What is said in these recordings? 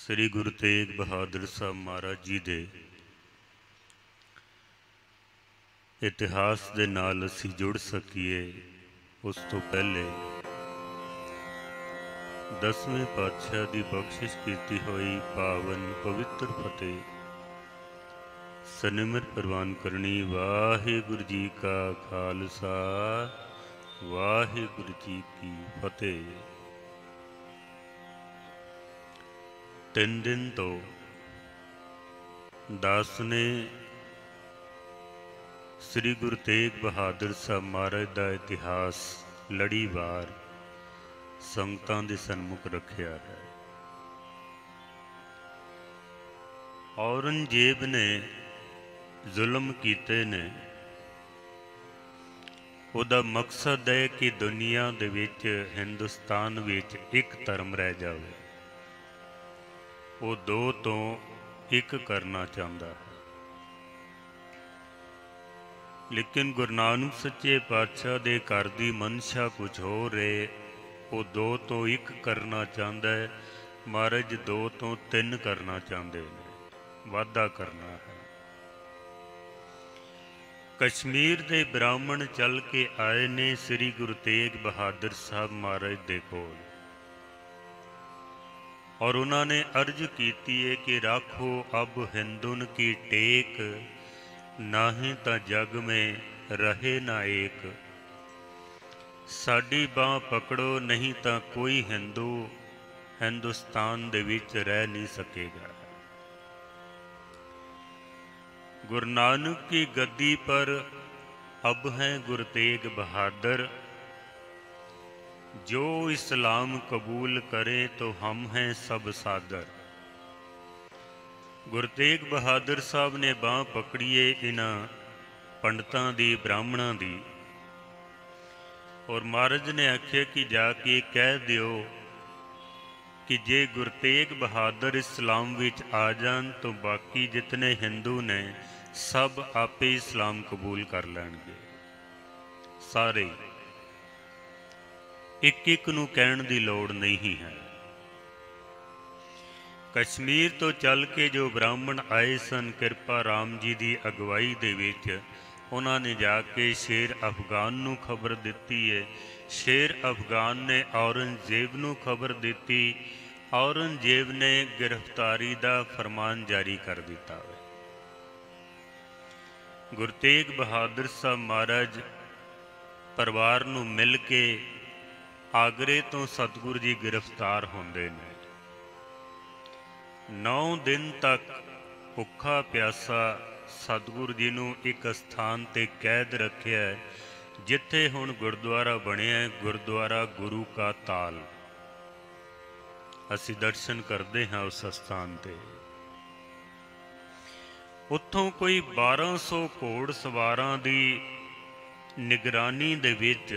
ਸ੍ਰੀ ਗੁਰੂ ਤੇਗ ਬਹਾਦਰ ਸਾਹਿਬ ਮਹਾਰਾਜ ਜੀ ਦੇ ਇਤਿਹਾਸ ਦੇ ਨਾਲ ਅਸੀਂ ਜੁੜ ਸਕੀਏ ਉਸ ਤੋਂ ਪਹਿਲੇ 10ਵੇਂ ਪਾਤਸ਼ਾਹ ਦੀ ਬਖਸ਼ਿਸ਼ ਕੀਤੀ ਹੋਈ ਪਾਵਨ ਪਵਿੱਤਰ ਫਤਿਹ ਸਨਿਮਰ ਪ੍ਰਵਾਨ ਕਰਨੀ। ਵਾਹਿਗੁਰੂ ਜੀ ਕਾ ਖਾਲਸਾ ਵਾਹਿਗੁਰੂ ਜੀ ਕੀ ਫਤਿਹ। 3 दिन तो दास ने श्री गुरु तेग बहादुर साहब महाराज का इतिहास लड़ीवार संगतां दे सन्मुख रखिया है। औरंगजेब ने जुल्म कीते ने, उहदा मकसद है कि दुनिया दे विच हिंदुस्तान विच एक धर्म रह जाए। वो 2 तो 1 करना चाहता है, लेकिन गुरु नानक सच्चे पातशाह दे घर दी मनशा कुछ हो रहे। वो 2 तो 1 करना चाहता है, महाराज 2 तो 3 करना चाहते हैं, वाधा करना है। कश्मीर दे ब्राह्मण चल के आए ने श्री गुरु तेग बहादुर साहब महाराज दे कोल, और उन्होंने अर्ज की है कि राखो अब हिंदुन की टेक, नाहीं ता जग में रहे ना एक। साडी बांह पकड़ो, नहीं ता कोई हिंदू हिंदुस्तान दे विच रह नहीं सकेगा। गुरु नानक की गद्दी पर अब हैं गुरु तेग बहादुर, जो इस्लाम कबूल करें तो हम हैं सब सादर। गुरु तेग बहादुर साहब ने बांह पकड़िए इन्हां पंडितां दी, ब्राह्मणां दी, और महाराज ने आख्या कि जाके कह दियो कि जे गुरु तेग बहादुर इस्लाम विच आ जान तो बाकी जितने हिंदू ने सब आपे इस्लाम कबूल कर लैणगे। सारे एक नूं कहण दी लोड़ नहीं है। कश्मीर तो चल के जो ब्राह्मण आए सन, कृपा राम जी की अगवाई दे विच उन्होंने जाके शेर अफगान नूं खबर दिती है। शेर अफगान ने औरंगजेब नूं खबर दिती। औरंगजेब ने गिरफ्तारी का फरमान जारी कर दिता है। गुरु तेग बहादुर साहब महाराज परिवार नूं मिल के आगरे तो सतगुरु जी गिरफ्तार होंदे ने। 9 दिन तक भुखा प्यासा सतगुरु जी नूं एक स्थान ते कैद रखिया है, जिथे हुण गुरुद्वारा बनिया है, गुरुद्वारा गुरु का ताल। असी दर्शन करते हाँ उस स्थान ते। उत्थों कोई 1200 घोड़ सवारां दी निगरानी दे विच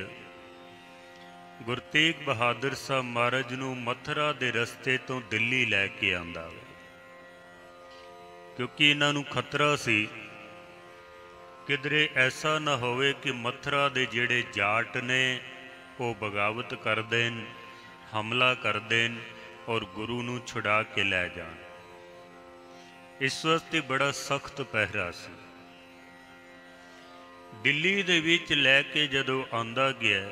गुरु तेग बहादुर साहब महाराज नूं मथुरा दे रस्ते तो दिल्ली लैके आंदा है, क्योंकि इन्हां नूं खतरा सी किधरे ऐसा ना होवे कि मथुरा दे जिहड़े जाट ने वो बगावत कर देन, हमला कर देन और गुरु नूं छुड़ा के लै जान। इस वास्ते बड़ा सख्त पहरा सी। दिल्ली दे विच लैके जदों आंदा गया,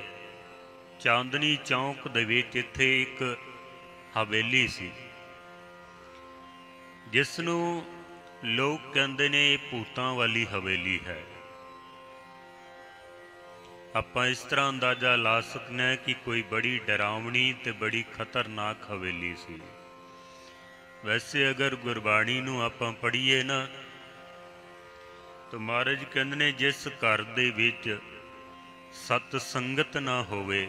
चांदनी चौक दे विच इत्थे एक हवेली सी, जिसनूं लोग कहंदे ने भूतां वाली हवेली है। आपां इस तरह अंदाजा ला सकते हैं कि कोई बड़ी डरावनी ते बड़ी खतरनाक हवेली सी। वैसे अगर गुरबाणी नूं आपां पढ़ीए ना तो महाराज कहंदे ने जिस घर दे विच सत संगत ना होवे,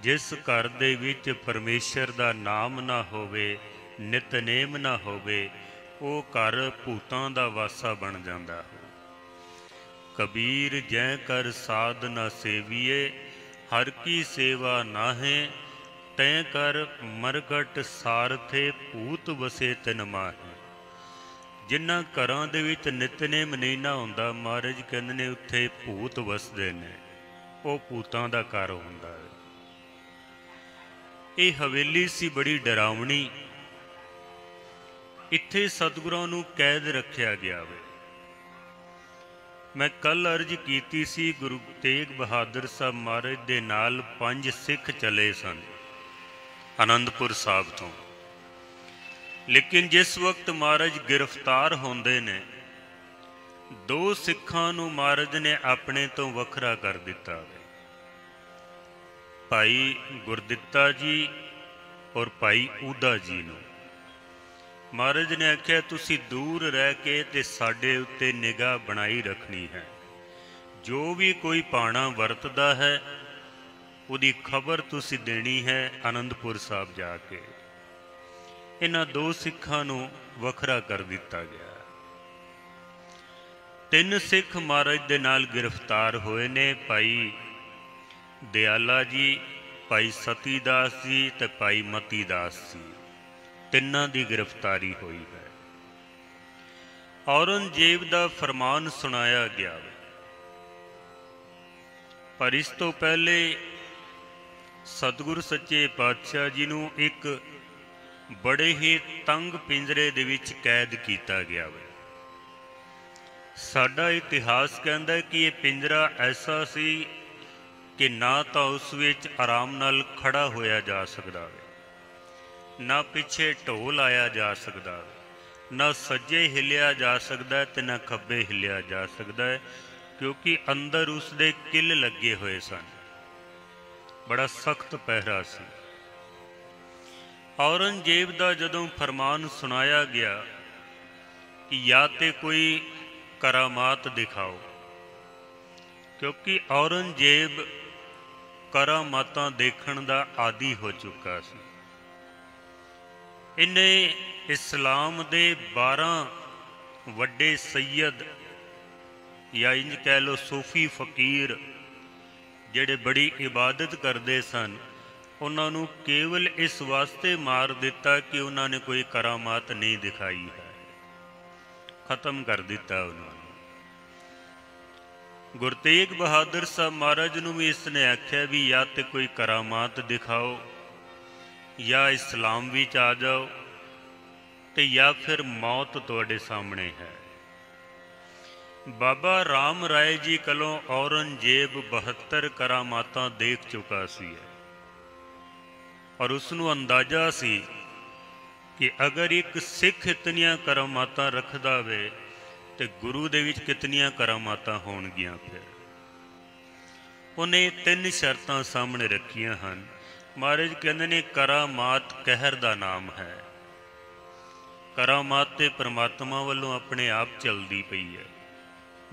जिस घर दे विच परमेश्वर दा नाम ना होवे, नितनेम ना होवे, वो घर भूतां दा वासा बन जांदा हो। कबीर जै कर साध ना सेविए, हर की सेवा नाहे, तैं कर मरगट सारथे भूत वसे तिन माहे। जिन्हां घरां दे विच नितनेम नहीं ना हुंदा, महाराज कहंदे ने उत्थे भूत वसदे ने, वो भूतां दा घर हुंदा है। ये हवेली सी बड़ी डरावनी, ਇੱਥੇ ਸਤਿਗੁਰਾਂ ਨੂੰ ਕੈਦ ਰੱਖਿਆ ਗਿਆ ਵੇ। ਮੈਂ ਕੱਲ ਅਰਜ਼ ਕੀਤੀ ਸੀ, ਗੁਰੂ ਤੇਗ ਬਹਾਦਰ ਸਾਹਿਬ ਮਹਾਰਾਜ ਦੇ ਨਾਲ 5 ਸਿੱਖ ਚਲੇ ਸਨ ਆਨੰਦਪੁਰ ਸਾਹਿਬ ਤੋਂ। ਲੇਕਿਨ ਜਿਸ ਵਕਤ ਮਹਾਰਾਜ ਗ੍ਰਿਫਤਾਰ ਹੁੰਦੇ ਨੇ, 2 ਸਿੱਖਾਂ ਨੂੰ ਮਹਾਰਾਜ ਨੇ ਆਪਣੇ ਤੋਂ ਵੱਖਰਾ ਕਰ ਦਿੱਤਾ ਵੇ। ਭਾਈ ਗੁਰਦਿੱਤਾ ਜੀ ਔਰ ਭਾਈ ਊਦਾ ਜੀ ਨੂੰ ਮਹਾਰਾਜ ਨੇ ਆਖਿਆ, ਤੁਸੀਂ ਦੂਰ ਰਹਿ ਕੇ ਤੇ ਸਾਡੇ ਉੱਤੇ ਨਿਗਾਹ ਬਣਾਈ ਰੱਖਣੀ ਹੈ। ਜੋ ਵੀ ਕੋਈ ਪਾਣਾ ਵਰਤਦਾ ਹੈ ਉਹਦੀ ਖਬਰ ਤੁਸੀਂ ਦੇਣੀ ਹੈ ਆਨੰਦਪੁਰ ਸਾਹਿਬ ਜਾ ਕੇ। ਇਹਨਾਂ 2 ਸਿੱਖਾਂ ਨੂੰ ਵੱਖਰਾ ਕਰ ਦਿੱਤਾ ਗਿਆ। 3 ਸਿੱਖ ਮਹਾਰਾਜ ਦੇ ਨਾਲ ਗ੍ਰਿਫਤਾਰ ਹੋਏ ਨੇ, ਭਾਈ ਦਿਆਲਾ ਜੀ, ਭਾਈ ਸਤੀ ਦਾਸ ਜੀ ਤੇ ਭਾਈ ਮਤੀ ਦਾਸ ਜੀ। ਤਿੰਨਾਂ ਦੀ ਗ੍ਰਿਫਤਾਰੀ ਹੋਈ ਹੈ। ਔਰੰਗਜ਼ੇਬ ਦਾ ਫਰਮਾਨ ਸੁਣਾਇਆ ਗਿਆ ਹੈ, ਪਰ ਇਸ ਤੋਂ ਪਹਿਲੇ ਸਤਿਗੁਰ ਸੱਚੇ ਪਾਤਸ਼ਾਹ ਜੀ ਨੂੰ ਇੱਕ ਬੜੇ ਹੀ ਤੰਗ ਪਿੰਜਰੇ ਦੇ ਵਿੱਚ ਕੈਦ ਕੀਤਾ ਗਿਆ ਹੈ। ਸਾਡਾ ਇਤਿਹਾਸ ਕਹਿੰਦਾ ਹੈ ਕਿ ਇਹ ਪਿੰਜਰਾ ਐਸਾ ਸੀ ਕਿ ਨਾ ਤਾਂ ਉਸ ਵਿੱਚ ਆਰਾਮ ਨਾਲ ਖੜਾ ਹੋਇਆ ਜਾ ਸਕਦਾ ਹੈ, ਨਾ ਪਿੱਛੇ ਢੋਲ ਆਇਆ ਜਾ ਸਕਦਾ, ਨਾ ਸੱਜੇ ਹਿੱਲਿਆ ਜਾ ਸਕਦਾ ਤੇ ਨਾ ਖੱਬੇ ਹਿੱਲਿਆ ਜਾ ਸਕਦਾ ਹੈ, ਕਿਉਂਕਿ ਅੰਦਰ ਉਸ ਦੇ ਕਿੱਲ ਲੱਗੇ ਹੋਏ ਸਨ। ਬੜਾ ਸਖਤ ਪਹਿਰਾ ਸੀ। ਔਰੰਗਜ਼ੇਬ ਦਾ ਜਦੋਂ ਫਰਮਾਨ ਸੁਣਾਇਆ ਗਿਆ ਕਿ ਜਾਂ ਤੇ ਕੋਈ ਕਰਾਮਾਤ ਦਿਖਾਓ, ਕਿਉਂਕਿ ਔਰੰਗਜ਼ੇਬ ਕਰਾਮਾਤਾਂ ਦੇਖਣ ਦਾ ਆਦੀ ਹੋ ਚੁੱਕਾ ਸੀ। ਇਹਨੇ ਇਸਲਾਮ ਦੇ 12 ਵੱਡੇ ਸੈਯਦ ਜਾਂ ਇੰਜ ਕਹਿ ਲਓ ਸੂਫੀ ਫਕੀਰ ਜਿਹੜੇ ਬੜੀ ਇਬਾਦਤ ਕਰਦੇ ਸਨ, ਉਹਨਾਂ ਨੂੰ ਕੇਵਲ ਇਸ ਵਾਸਤੇ ਮਾਰ ਦਿੱਤਾ ਕਿ ਉਹਨਾਂ ਨੇ ਕੋਈ ਕਰਾਮਾਤ ਨਹੀਂ ਦਿਖਾਈ ਹੈ, ਖਤਮ ਕਰ ਦਿੱਤਾ ਉਹਨਾਂ ਨੂੰ। ਗੁਰੂ ਤੇਗ ਬਹਾਦਰ ਸਾਹਿਬ ਮਹਾਰਾਜ ਨੂੰ ਵੀ ਇਸ ਨੇ ਆਖਿਆ ਵੀ ਜਾਂ ਤੇ ਕੋਈ ਕਰਾਮਾਤ ਦਿਖਾਓ, ਜਾਂ ਇਸਲਾਮ ਵਿੱਚ ਆ ਜਾਓ, ਤੇ ਜਾਂ ਫਿਰ ਮੌਤ ਤੁਹਾਡੇ ਸਾਹਮਣੇ ਹੈ। ਬਾਬਾ ਰਾਮ ਰਾਏ ਜੀ ਕੋਲੋਂ ਔਰੰਗਜ਼ੇਬ 72 ਕਰਾਮਾਤਾਂ ਦੇਖ ਚੁੱਕਾ ਸੀ, ਔਰ ਉਸ ਨੂੰ ਅੰਦਾਜ਼ਾ ਸੀ ਕਿ ਅਗਰ ਇੱਕ ਸਿੱਖ ਇਤਨੀਆਂ ਕਰਾਮਾਤਾਂ ਰੱਖਦਾ ਵੇ ਤੇ ਗੁਰੂ ਦੇ ਵਿੱਚ ਕਿਤਨੀਆਂ ਕਰਾਮਾਤਾਂ ਹੋਣਗੀਆਂ। ਫਿਰ ਉਹਨੇ 3 ਸ਼ਰਤਾਂ ਸਾਹਮਣੇ ਰੱਖੀਆਂ ਹਨ। ਮਹਾਰਾਜ ਕਹਿੰਦੇ ਨੇ ਕਰਾਮਾਤ ਕਹਿਰ ਦਾ ਨਾਮ ਹੈ। ਕਰਾਮਾਤ ਤੇ ਪਰਮਾਤਮਾ ਵੱਲੋਂ ਆਪਣੇ ਆਪ ਚੱਲਦੀ ਪਈ ਹੈ,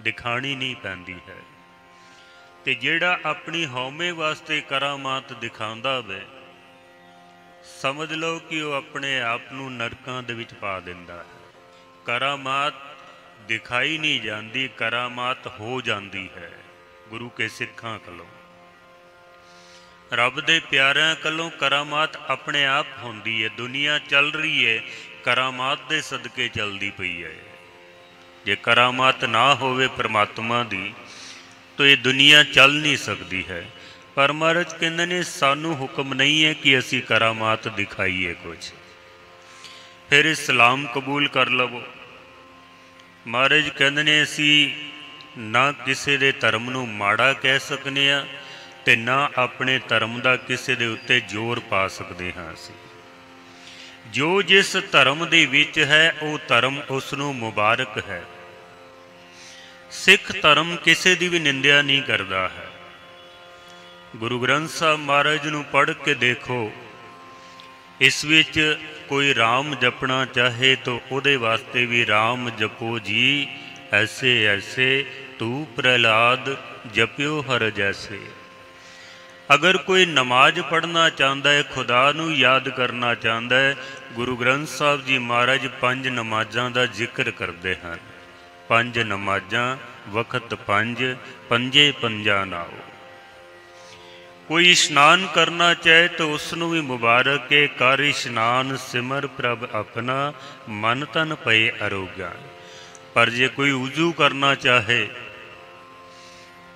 ਦਿਖਾਣੀ ਨਹੀਂ ਪੈਂਦੀ ਹੈ। ਤੇ ਜਿਹੜਾ ਆਪਣੀ ਹਉਮੈ ਵਾਸਤੇ ਕਰਾਮਾਤ ਦਿਖਾਉਂਦਾ ਵੇ, ਸਮਝ ਲਓ ਕਿ ਉਹ ਆਪਣੇ ਆਪ ਨੂੰ ਨਰਕਾਂ ਦੇ ਵਿੱਚ ਪਾ ਦਿੰਦਾ ਹੈ। ਕਰਾਮਾਤ ਦਿਖਾਈ ਨਹੀਂ ਜਾਂਦੀ, ਕਰਾਮਾਤ ਹੋ ਜਾਂਦੀ ਹੈ ਗੁਰੂ ਕੇ ਸਿੱਖਾਂ ਕੋਲੋਂ। ਰੱਬ ਦੇ ਪਿਆਰਿਆਂ ਕੋਲੋਂ ਕਰਾਮਾਤ ਆਪਣੇ ਆਪ ਹੁੰਦੀ ਹੈ। ਦੁਨੀਆ ਚੱਲ ਰਹੀ ਹੈ, ਕਰਾਮਾਤ ਦੇ ਸਦਕੇ ਚੱਲਦੀ ਪਈ ਹੈ। ਜੇ ਕਰਾਮਾਤ ਨਾ ਹੋਵੇ ਪਰਮਾਤਮਾ ਦੀ ਤਾਂ ਇਹ ਦੁਨੀਆ ਚੱਲ ਨਹੀਂ ਸਕਦੀ ਹੈ। ਪਰ ਮਹਾਰਾਜ ਕਹਿੰਦੇ ਨੇ ਸਾਨੂੰ ਹੁਕਮ ਨਹੀਂ ਹੈ ਕਿ ਅਸੀਂ ਕਰਾਮਾਤ ਦਿਖਾਈਏ ਕੁਝ। ਫਿਰ ਇਸਲਾਮ ਕਬੂਲ ਕਰ ਲਵੋ। ਮਹਾਰਾਜ ਕਹਿੰਦੇ ਨੇ ਅਸੀਂ ਨਾ ਕਿਸੇ ਦੇ ਧਰਮ ਨੂੰ ਮਾੜਾ ਕਹਿ ਸਕਨੇ ਹਾਂ ਤੇ ਨਾ ਆਪਣੇ ਧਰਮ ਦਾ ਕਿਸੇ ਦੇ ਉੱਤੇ ਜ਼ੋਰ ਪਾ ਸਕਦੇ ਹਾਂ। ਅਸੀਂ ਜੋ ਜਿਸ ਧਰਮ ਦੇ ਵਿੱਚ ਹੈ ਉਹ ਧਰਮ ਉਸ ਨੂੰ ਮੁਬਾਰਕ ਹੈ। ਸਿੱਖ ਧਰਮ ਕਿਸੇ ਦੀ ਵੀ ਨਿੰਦਿਆ ਨਹੀਂ ਕਰਦਾ ਹੈ। ਗੁਰੂ ਗ੍ਰੰਥ ਸਾਹਿਬ ਮਹਾਰਾਜ ਨੂੰ ਪੜ੍ਹ ਕੇ ਦੇਖੋ, ਇਸ ਵਿੱਚ ਕੋਈ ਰਾਮ ਜਪਣਾ ਚਾਹੇ ਤਾਂ ਉਹਦੇ ਵਾਸਤੇ ਵੀ ਰਾਮ ਜਪੋ ਜੀ ਐਸੇ ਐਸੇ, ਤੂੰ ਪ੍ਰਹਿਲਾਦ ਜਪਿਓ ਹਰ ਜੈਸੇ। ਅਗਰ ਕੋਈ ਨਮਾਜ਼ ਪੜ੍ਹਨਾ ਚਾਹੁੰਦਾ ਹੈ, ਖੁਦਾ ਨੂੰ ਯਾਦ ਕਰਨਾ ਚਾਹੁੰਦਾ ਹੈ, ਗੁਰੂ ਗ੍ਰੰਥ ਸਾਹਿਬ ਜੀ ਮਹਾਰਾਜ 5 ਨਮਾਜ਼ਾਂ ਦਾ ਜ਼ਿਕਰ ਕਰਦੇ ਹਨ। 5 ਨਮਾਜ਼ਾਂ ਵਕਤ 5, ਪੰਜੇ ਪੰਜਾਂ ਨਾਓ। ਕੋਈ ਇਸ਼ਨਾਨ ਕਰਨਾ ਚਾਹੇ ਤਾਂ ਉਸ ਨੂੰ ਵੀ ਮੁਬਾਰਕ ਹੈ, ਕਰ ਇਸ਼ਨਾਨ ਸਿਮਰ ਪ੍ਰਭ ਆਪਣਾ, ਮਨ ਤਨ ਪਏ ਅਰੋਗਾ। ਪਰ ਜੇ ਕੋਈ ਉਜੂ ਕਰਨਾ ਚਾਹੇ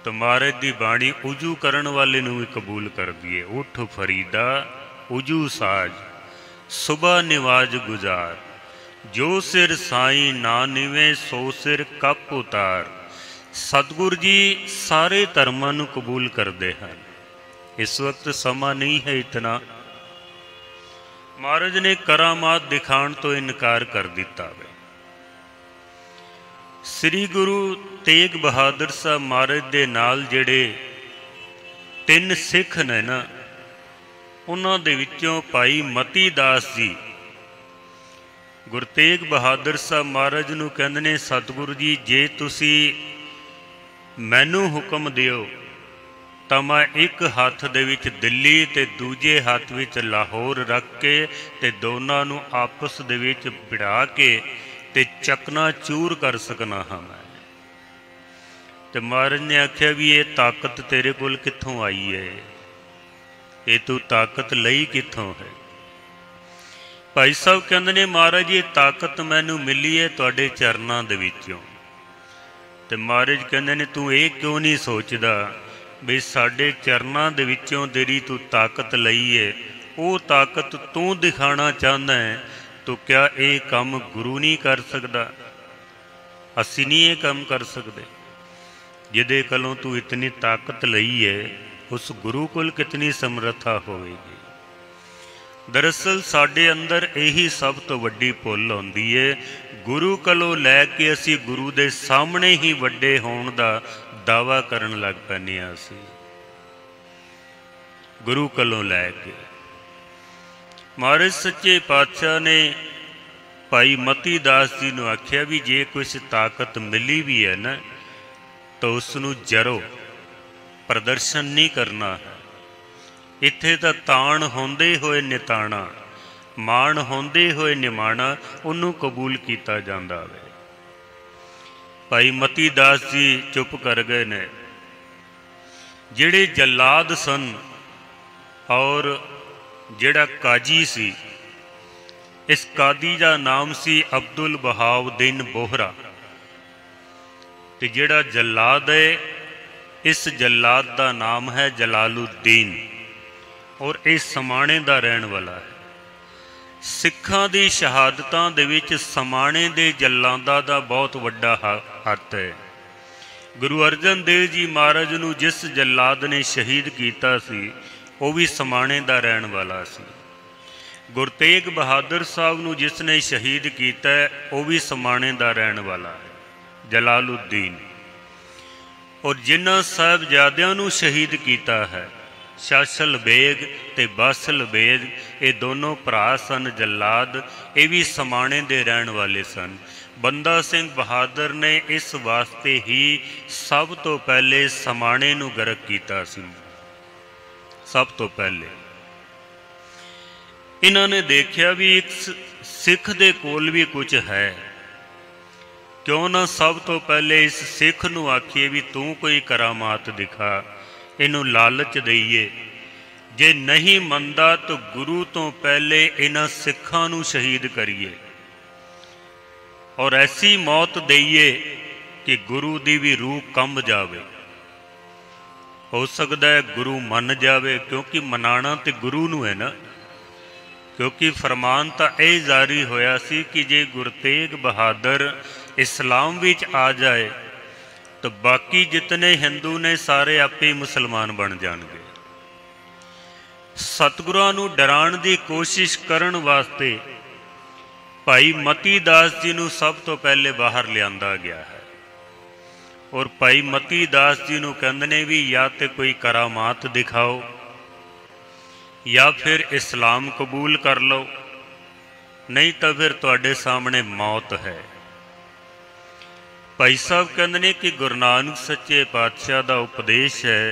ਤਾਂ ਮਹਾਰਾਜ ਦੀ ਬਾਣੀ ਉਜੂ ਕਰਨ ਵਾਲੇ ਨੂੰ ਵੀ ਕਬੂਲ ਕਰਦੀ ਹੈ। ਉੱਠ ਫਰੀਦਾ ਉਜੂ ਸਾਜ, ਸੁਬਾ ਨਿਵਾਜ ਗੁਜ਼ਾਰ, जो सिर साई ना निवे सो सिर कप उतार। सतगुरु जी सारे धर्मां नूं कबूल करते हैं। इस वक्त समा नहीं है इतना। महाराज ने करामात दिखाण तो इनकार कर दिता है। श्री गुरु तेग बहादुर साहब महाराज दे नाल जिहड़े 3 सिख ने ना, उन्हां दे विचों भाई मती दास जी गुरु तेग बहादुर साहब महाराज नूं कहंदे ने, सतगुरु जी जे तुसी मैनू हुक्म दिओ तां मैं एक हत्थ दे विच दिल्ली ते दूजे हत्थ विच लाहौर रख के ते दोनां नूं आपस दे विच भिड़ा के ते चकना चूर कर सकना हाँ मैं। ते महाराज ने आख्या भी ये ताकत तेरे कोल कित्थों आई है, ये तू ताकत लई कित्थों है। भाई साहब कहते ने महाराज ये ताकत मैनू मिली है तुहाडे चरनां दे विचों। ते महाराज कहते ने तू ये क्यों नहीं सोचदा भी साडे चरनां दे विचों तेरी तू ताकत लई है, वो ताकत तू दिखाना चाहता है, तो क्या ये काम गुरु नहीं कर सकदा? असी नहीं ये काम कर सकते? जिहदे कोलों तू इतनी ताकत लई है उस गुरु कोल कितनी समर्था होवेगी। दरअसल साडे अंदर यही सब तो वड्डी भुल होंदी है, गुरु कोलों लैके असी गुरु दे सामने ही वड्डे होण दा दावा करन लग पैने आ। असी गुरु कोलों लैके महाराज सच्चे पातशाह ने भाई मती दास जी नूं आख्या भी जे कुछ ताकत मिली भी है ना, तो उसनूं जरो प्रदर्शन नहीं करना है। इत्थे तां ताण होंदे होए निताणा, माण होंदे होए निमाणा उन्नूं कबूल किया जांदा वे। भाई मती दास जी चुप कर गए ने। जिहड़े जल्लाद सन और जिहड़ा काजी सी, इस कादी का नाम सी अब्दुल बहाउद्दीन बोहरा, ते जिहड़ा जल्लाद है इस जल्लाद का नाम है जलालुद्दीन, और इस समाणे का रहन वाला है। सिखां दी शहादतां दे विच समाणे दे जल्लादां दा बहुत वड्डा हत्थ है। गुरु अर्जन देव जी महाराज नूं जिस जल्लाद ने शहीद कीता सी वो भी समाणे दा रहन वाला सी। गुरु तेग बहादुर साहब नूं जिसने शहीद कीता वो भी समाणे दा रहन वाला है, जलालुद्दीन। और जिन्हां साहिबजादियां नूं शहीद कीता है, शासल बेग ते बासल बेग, ये दोनों भरा सन जल्लाद, ये भी समाणे दे रहन वाले सन। बंदा सिंह बहादुर ने इस वास्ते ही सब तो पहले समाणे नूं गरक कीता सी। सब तो पहले इन्हां ने देखिया भी एक सिख दे कोल भी कुछ है, क्यों ना सब तो पहले इस सिख नूं आखिए भी तू कोई करामात दिखा, इनू लालच दईए। जे नहीं मनदा तो गुरु तो पहले इन्हां सिखां नूं शहीद करिए और ऐसी मौत दईए कि गुरु दी भी रूह कंब जावे। हो सकता है गुरु मन जावे, क्योंकि मनाना तो गुरु नूं है ना। क्योंकि फरमान तो यह जारी होया सी कि जे गुरु तेग बहादुर इस्लाम विच आ जाए तो बाकी जितने हिंदू ने सारे आपे मुसलमान बन जाएंगे। सतगुरां नूं डराण दी कोशिश करन वास्ते भाई मती दास जी नूं सब तो पहले बाहर लियांदा गया है। और भाई मती दास जी नूं कहंदे ने भी या तो कोई करामात दिखाओ या फिर इस्लाम कबूल कर लो, नहीं तो फिर तुहाडे सामने मौत है। भाई साहब कहते हैं कि गुरु नानक सच्चे पातशाह का उपदेश है।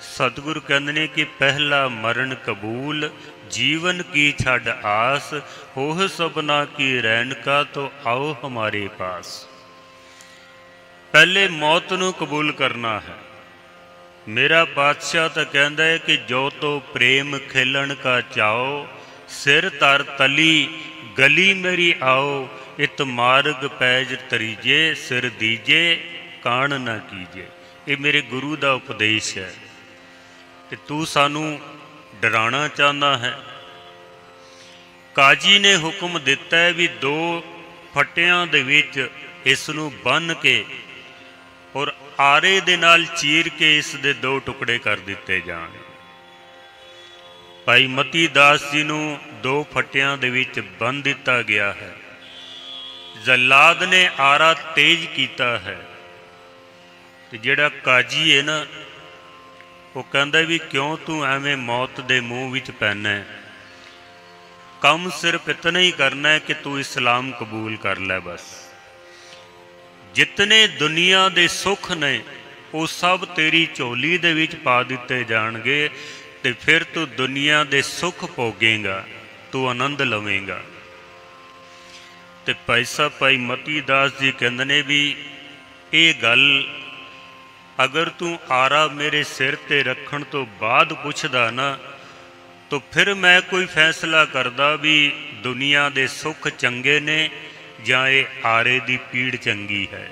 सतगुरु कहते हैं कि पहला मरण कबूल, जीवन की छड़ आस, होह सबना की रैन का तो आओ हमारे पास। पहले मौत नूं कबूल करना है। मेरा पातशाह तो कहता है कि जो तो प्रेम खिलन का चाओ, सिर तर तली गली मेरी आओ, इत मार्ग पैज तरीजे, सिर दीजे कान ना कीजे। ये मेरे गुरु का उपदेश है कि तू सानू डराना चाहता है। काजी ने हुक्म दिता है भी 2 फट्टियां दे विच इस नूं बन के और आरे दे नाल चीर के इस दे 2 टुकड़े कर दिते जाण। भाई मती दास जी नूं 2 फट्टियां दे विच बन दिता गया है। जल्लाद ने आरा तेज किया है ते जिहड़ा काजी है ना वो कहंदा भी क्यों तू एवें मौत दे मुँह विच पैना है, कम सिर्फ इतना ही करना है कि तू इस्लाम कबूल कर लै। बस जितने दुनिया दे सुख ने वो सब तेरी झोली दे विच पा दिते जाणगे ते फिर तू दुनिया दे सुख भोगेगा, तू आनंद लवेगा। ते भाई साहब भाई मती दास जी कहंदे ने भी ये गल अगर तू आरा मेरे सिर ते रखण तो बाद पुछदा ना तो फिर मैं कोई फैसला करदा भी दुनिया दे सुख चंगे ने जां ये आरे दी पीड़ चंगी है।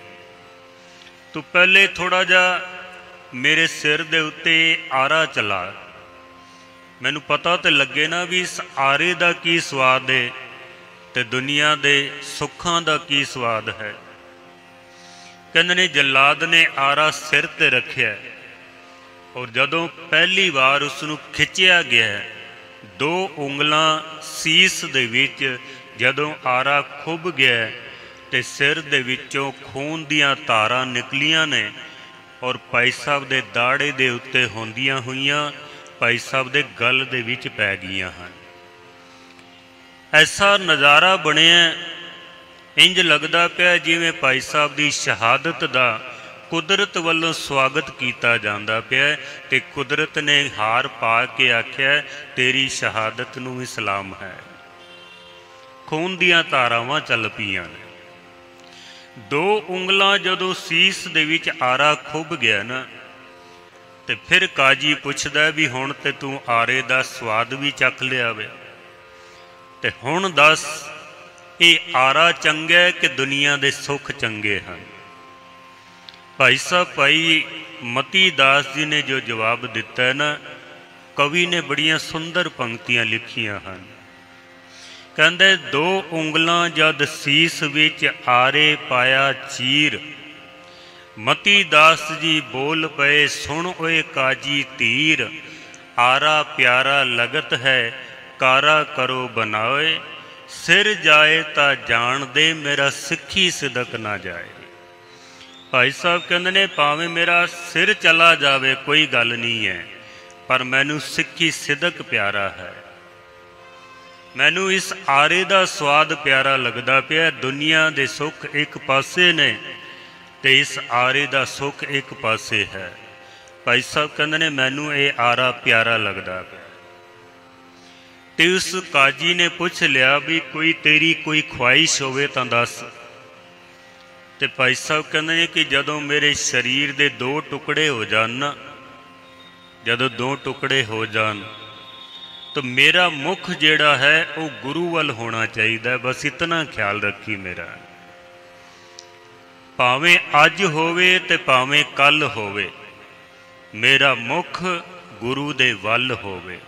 तू पहले थोड़ा जा मेरे सिर दे उत्ते आरा चला, मैनू पता तो लगे ना भी इस आरे दा की स्वाद है ते दुनिया दे सुखां दा की स्वाद है। कहंदे ने जल्लाद ने आरा सिर ते रखिया और जदों पहली बार उसनूं खिंचिया गया 2 उंगलां सीस दे विच जदों आरा खुब गया ते सिर दे विचों खून दियां धारां निकलियां ने और भाई साहब दे दाड़े दे उत्ते होंदियां होईयां भाई साहब दे गल दे विच पै गईयां हन। ऐसा नज़ारा बनिया इंज लगदा पिया जिवें भाई साहब की शहादत का कुदरत वालों स्वागत किया जाता पिया ते कुदरत ने हार पा के आख्या तेरी शहादत नूं भी सलाम है। खून दियां धारावां चल पईयां ने। 2 उंगलां जदों सीस दे विच आरा खुब गया ना ते फिर काजी पुछदा भी हुण ते तू आरे दा स्वाद भी चख लिया वे ते हुण दस ये आरा चंगा है कि दुनिया दे सुख चंगे हैं। भाई साहब भाई मती दास जी ने जो जवाब दिता है ना, कवि ने बड़ियां सुंदर पंक्तियां लिखियां हैं। कहंदे 2 उंगलां जद सीस विच आरे पाया चीर, मती दास जी बोल पे सुन ओए काजी तीर, आरा प्यारा लगत है कारा करो बनाए, सिर जाए ता जान दे मेरा सिक्खी सिदक ना जाए। भाई साहब कहंदे ने भावें मेरा सिर चला जावे कोई गल नहीं है, पर मैनू सिक्खी सिदक प्यारा है। मैनू इस आरे दा स्वाद प्यारा लगदा पिया। दुनिया दे सुख एक पासे ने ते इस आरे दा सुख एक पासे है। भाई साहब कहंदे ने मैनू ये आरा प्यारा लगदा पिया। ते उस काजी ने पूछ लिया भी कोई तेरी कोई ख्वाहिश होवे तां दस। ते भाई साहब कहंदे ने कि जदों मेरे शरीर दे 2 टुकड़े हो जान ना, जदों 2 टुकड़े हो जान तो मेरा मुख जिहड़ा है वो गुरु वल होना चाहिए। बस इतना ख्याल रखी मेरा, भावें अज होवे ते भावें कल होवे, मेरा मुख गुरु दे वल होवे।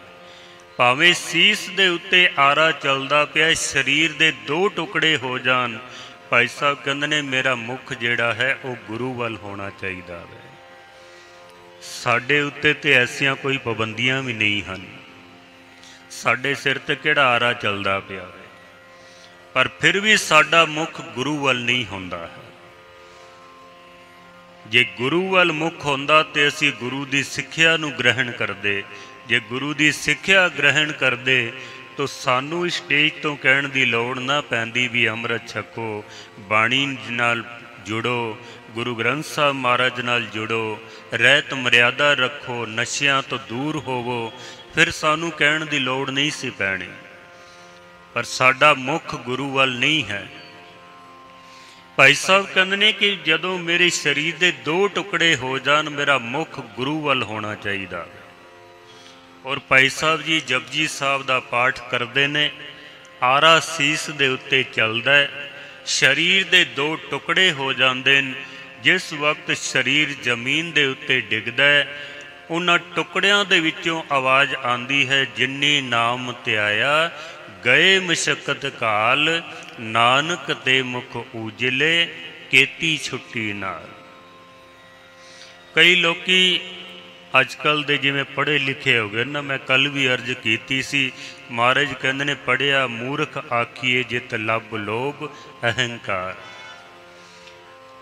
भावें सीस दे उत्ते आरा चलदा पिया शरीर दे 2 टुकड़े हो जान, भाई साहब कहंदे ने मेरा मुख जिहड़ा है वो गुरु वल होना चाहिए है। साडे उत्ते ते ऐसियां कोई पाबंदियां भी नहीं हैं। साडे सिर ते किहड़ा आरा चलदा पिया है, पर फिर भी साडा मुख गुरु वल नहीं हुंदा है। जे गुरु वल मुख हुंदा ते असीं गुरु दी सिੱਖਿਆ नूं ग्रहण करदे। जे गुरु की सिੱਖਿਆ ग्रहण करते तो सानू स्टेज तो कहण की लौड़ ना पैंदी भी अमृत छको, बाणी नाल जुड़ो, गुरु ग्रंथ साहब महाराज नाल जुड़ो, रहत मर्यादा रखो, नशियां तो दूर होवो, फिर सानू कहण की लौड़ नहीं सी पैनी। पर साडा मुख गुरु वल नहीं है। भाई साहब कहते हैं कि जदों मेरे शरीर के 2 टुकड़े हो जान मेरा मुख गुरु वल होना चाहिए। और भाई साहब जी जपजी साहब का पाठ करते हैं, आरा सीस दे उत्ते चलदा है, शरीर के 2 टुकड़े हो जाते हैं। जिस वक्त शरीर जमीन के उत्ते डिगदा है उन्हां टुकड़ियां दे विचों आवाज़ आंदी है, जिन्नी नाम त्याया गए मशक्कत काल, नानक ते मुख उजले, केती छुट्टी नाल। कई लोग अजकल दे जिवें पढ़े लिखे हो गए ना, मैं कल भी अर्ज की सी, महाराज कहंदे ने पढ़िया मूर्ख आखिए जित लब लोभ अहंकार।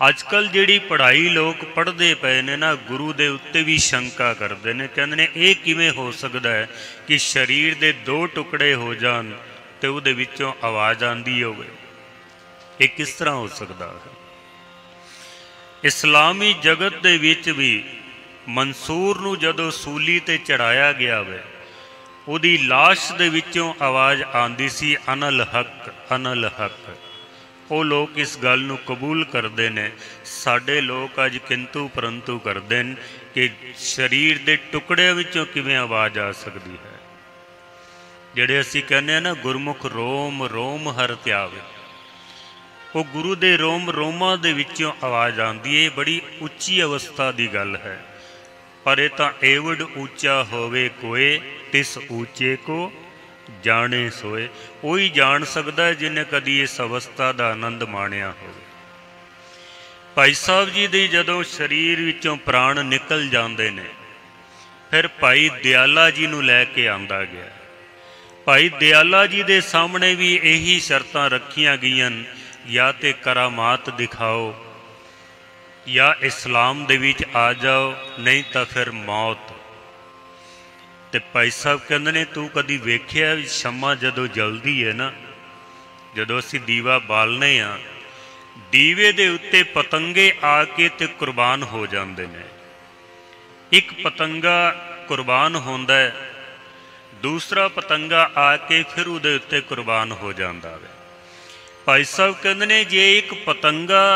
अजकल जिहड़ी पढ़ाई लोग पढ़ते पे ने ना, गुरु दे उत्ते भी शंका करते हैं, कहते ने ये किवें हो सकता है कि शरीर दे दो टुकड़े हो जान ते उहदे विचों आवाज़ आंदी होवे, ये किस तरह हो सकता है। इस्लामी जगत दे विच भी मंसूर नूं जदों सूली ते चढ़ाया गया वे, उहदी लाश दे विचों आवाज़ आंदी सी, अनल हक अनल हक। वो लोग इस गल नूं कबूल करते हैं। साडे लोग अज किंतु परंतु करते हैं कि शरीर के टुकड़िਆਂ विचों किवें आवाज़ आ सकती है। जिहड़े असीं कहने ना गुरमुख रोम रोम हर त्यावे, वो गुरु दे रोम रोमां दे विचों आवाज़ आती है। बड़ी उच्ची अवस्था की गल है। पर यह तां एवड ऊंचा होवे कोए, तिस ऊंचे को जाने सोए। वही जान सकता है जिन्हें कदी इस अवस्था का आनंद माणिया हो। भाई साहब जी दे जदों शरीर विचों प्राण निकल जाते हैं, फिर भाई दयाला जी नूं लैके आंदा गया। भाई दयाला जी दे सामने भी यही शर्तां रखियां गईयां, या ते करामात दिखाओ या इस्लाम दे विच आ जाओ, नहीं तो फिर मौत। ते भाई साहब कहते ने तू कदी वेख्या शम्मा जदों जलदी है ना, जदों असीं दीवा बालने हाँ, दीवे दे उत्ते पतंगे आके ते कुर्बान हो जाते हैं। एक पतंगा कुर्बान होंदा है, दूसरा पतंगा आके फिर उहदे उत्ते कुर्बान हो जाता है। भाई साहब कहते ने जे एक पतंगा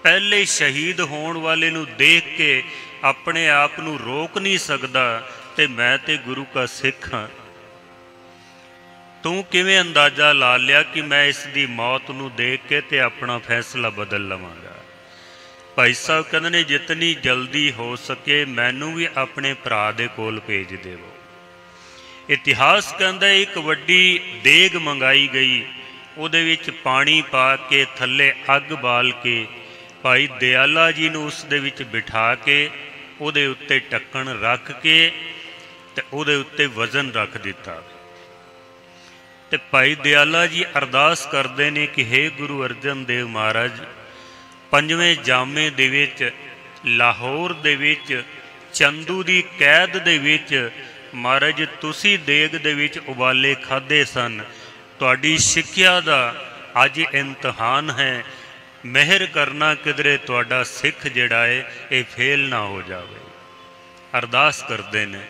पहले शहीद होने वाले नूं देख के अपने आप नूं रोक नहीं सकता, ते मैं ते गुरु का सिख हाँ, तू किवें अंदाज़ा ला लिया कि मैं इसकी मौत नूं देख के ते अपना फैसला बदल लवांगा। भाई साहब कहते ने जितनी जल्दी हो सके मैनू भी अपने भरा दे कोल भेज देवो। इतिहास कहता है एक वड्डी देग मंगाई गई, उहदे विच पानी पा के थल्ले अग बाल के भाई दयाला जी नूं उस दे विच बिठा के उहदे उत्ते ढक्कन रख के ते उहदे उत्ते वजन रख दिता। ते भाई दयाला जी अरदास करते हैं कि हे गुरु अर्जन देव महाराज, पंजवें जामे दे विच लाहौर दे विच चंदू दी कैद दे विच महाराज तुसी देग दे विच उबाले खाधे सन, तुहाडी सिक्ख्या दा अज इम्तहान है, मेहर करना किधरे तुहाडा सिख जिहड़ा है ये फेल ना हो जाए। अरदास करते हैं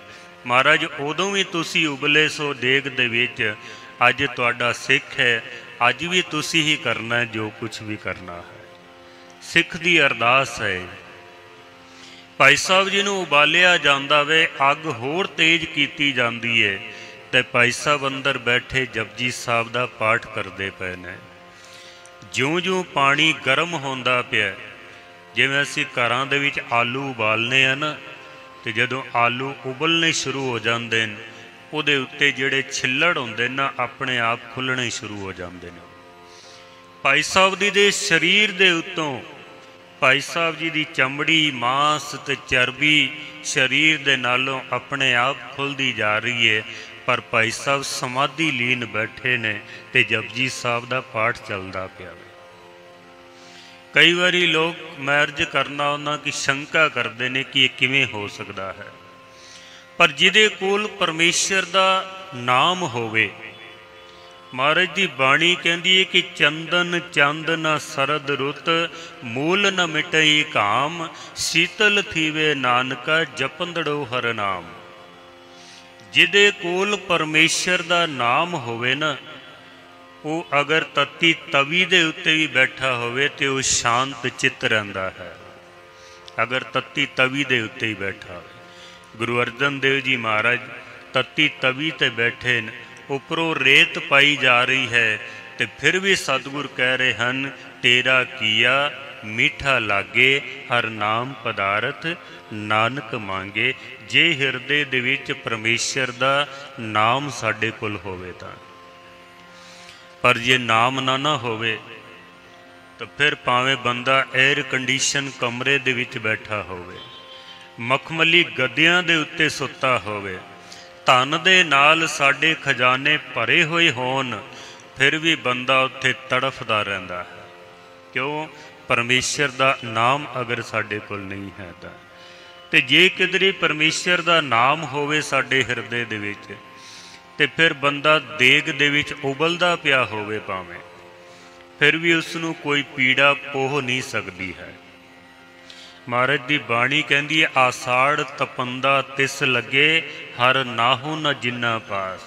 महाराज उदों भी तुसी उबले सो देग दे विच, अज तुहाडा सिख है, अज भी तुसी ही करना है जो कुछ भी करना है। सिख दी अरदास है। भाई साहब जी नूं उबालिया जांदा वे, अग होर तेज कीती जांदी है, ते भाई साहब अंदर बैठे जपजी साहब दा पाठ करते पे ने। ज्यों ज्यों पानी गर्म होंदा पिया, जिवें असीं घरां दे विच आलू उबालने आ ना, तो जदों आलू उबलने शुरू हो जाते हैं, उहदे उत्ते जिहड़े छिल्लड़ होंदे ना अपने आप खुलने शुरू हो जाते हैं। भाई साहब जी दे शरीर दे उत्तों भाई साहब जी की चमड़ी मांस ते चर्बी शरीर दे नालों अपने आप खुलती जा रही है, पर भाई साहब समाधि लीन बैठे ने ते जपजी साहब का पाठ चलता पिया। कई बारी लोग मैं अर्ज करना उन्हां की शंका करते हैं कि ये किवें हो सकता है, पर जिहदे कोल परमेश्वर का नाम होवे, महाराज की बाणी कहती है कि चंदन चंद न सरद रुत, मूल न मिटई काम, शीतल थीवे नानका जपंदड़ो हर नाम। जिहदे कोल परमेश्वर का नाम होवे ना, वो अगर तत्ती तवी दे उत्ते भी बैठा होवे ते वो शांत चित्त रहिंदा है। अगर तत्ती तवी दे उत्ते ही बैठा हो। गुरु अर्जन देव जी महाराज तत्ती तवी ते बैठे न, उपरों रेत पाई जा रही है, ते फिर भी सतगुर कह रहे हैं तेरा किया मीठा लागे, हर नाम पदारथ नानक मांगे। जे हिरदे दे विच परमेश्वर दा नाम साडे कोल होवे तां पर जे नाम ना होवे तो फिर भावें बंदा एयर कंडीशन कमरे दे विच बैठा होवे, मखमली गद्दियां दे उत्ते सुत्ता होवे, धन दे नाल साडे खजाने भरे हुए होण, फिर भी बंदा उत्थे तड़फदा रहिंदा है। क्यों? परमेश्वर दा नाम अगर साडे कोल नहीं है ते जे किधरे परमेश्वर दा नाम होवे साडे हिरदे दे विच ते फिर बंदा देग दे विच उबलदा पिया होवे भावें, फिर भी उसनूं कोई पीड़ा पोह नहीं सकदी है। महाराज दी बाणी कहंदी है, आसाड़ तपंदा तिस लगे हर नाहू न जिन्ना पास।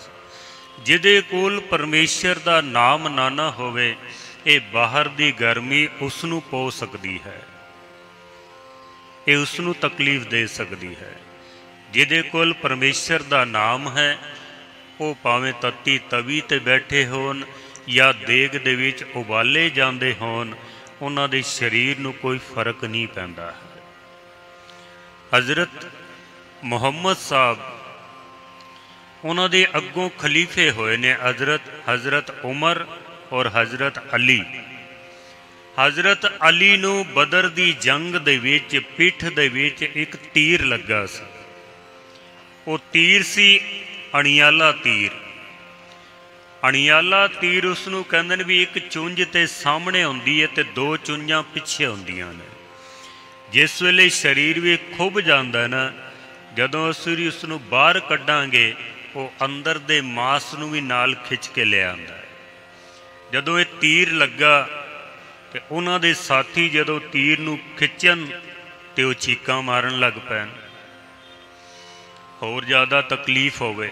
जिहदे कोल परमेश्वर दा नाम ना होवे, ये बाहर दी गर्मी उसनूं पो सकदी है, ये उसनूं तकलीफ दे सकदी है। जिहदे कोल परमेश्वर दा नाम है, वो भावें तत्ती तवी ते बैठे होण या देग दे विच उबाले जांदे होण, उन्हां दे शरीर नूं कोई फर्क नहीं पैंदा है। हज़रत मुहम्मद साहब उन्हां दे अग्गों खलीफे होए ने, हज़रत उमर और हज़रत अली। हज़रत अली नूं बदर दी जंग दे विच पिठ दे विच एक तीर लगा सी। वो तीर सी अणियाला तीर। अणियाला तीर उसनूं कहंदे ने भी एक चुंझ ते सामने हुंदी है ते दो चुंझां पिछे हुंदियां ने। जिस वेले शरीर भी खुब जांदा है ना, जदों असीं उसनूं बाहर कड्डांगे, वो अंदर दे मांस नूं भी नाल खिच के ले आंदा है। जदों ये तीर लगा ते उन्हां दे साथी जदों तीर नूं खिचण ते वो चीकां मारन लग पैण, होर ज़्यादा तकलीफ होवे।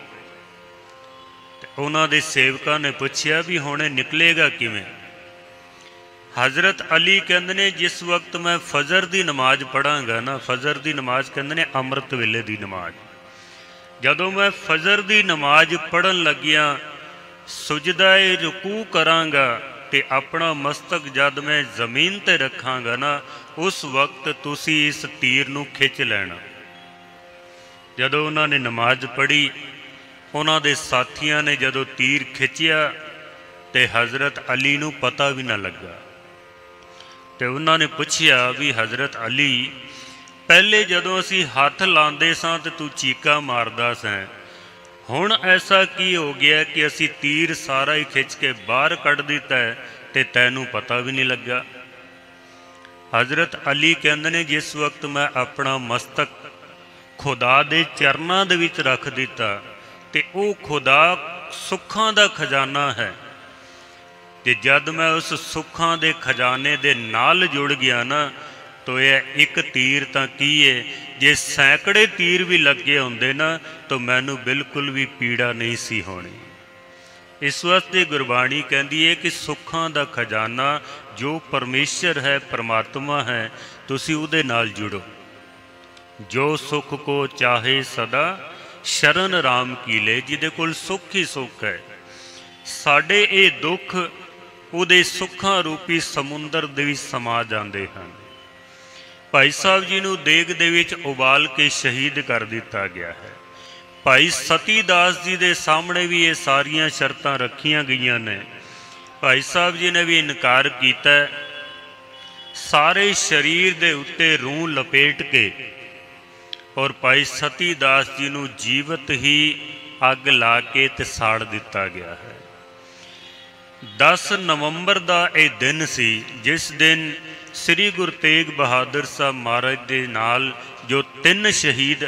ते उन्हां दे सेवकां ने पुछया भी हुण निकलेगा किवें? हज़रत अली कहंदे ने, जिस वक्त मैं फजर दी नमाज पढ़ांगा ना, फजर दी नमाज कहंदे ने अमृत वेले दी नमाज, जदों मैं फजर दी नमाज पढ़न लगिया सुजदाए रुकू करांगा ते अपना मस्तक जद मैं जमीन ते रखांगा ना, उस वक्त तुसी इस तीर नूं खिच लेना। जदों उन्होंने नमाज पढ़ी, उन्हां दे साथियां ने जदों तीर खिंचिया ते हज़रत अली नूं पता भी ना लगा। ते उन्होंने पुछया भी हज़रत अली, पहले जदों असी हथ लांदे सां ते तू चीका मारदा सैं, हुण ऐसा की हो गया कि असी तीर सारा ही खिंच के बाहर कढ़ दिता है ते तैनूं पता भी नहीं लगा। हज़रत अली कहंदे ने, जिस वक्त मैं अपना मस्तक खुदा दे चरनां दे विच रख दिता ते वो खुदा सुखां दा खजाना है, ते जद मैं उस सुखां दे खजाने दे नाल जुड़ गया ना, तो यह एक तीर तां की है, जे सैकड़े तीर भी लगे होंदे ना तो मैनू बिल्कुल भी पीड़ा नहीं सी होनी। इस वास्ते गुरबाणी कहती है कि सुखां दा खजाना जो परमेश्वर है, परमात्मा है, तुसी उहदे नाल जुड़ो। जो सुख को चाहे सदा शरण राम की ले, जिहदे कोल सुख ही सुख है। साडे ये दुख उहदे सुखां रूपी समुंदर दे विच समा जांदे हन। भाई साहब जी नूं देग दे विच उबाल के शहीद कर दिता गया है। भाई सती दास जी दे सामने भी ये सारियां शर्तां रखियां गईयां ने। भाई साहब जी ने भी इनकार किया, सारे शरीर दे उत्ते रूह लपेट के और भाई सती दास जी नूं जीवत ही अग ला के ते साड़ दिता गया है। 10 नवंबर का यह दिन सी, जिस दिन श्री गुरु तेग बहादुर साहब महाराज दे नाल जो 3 शहीद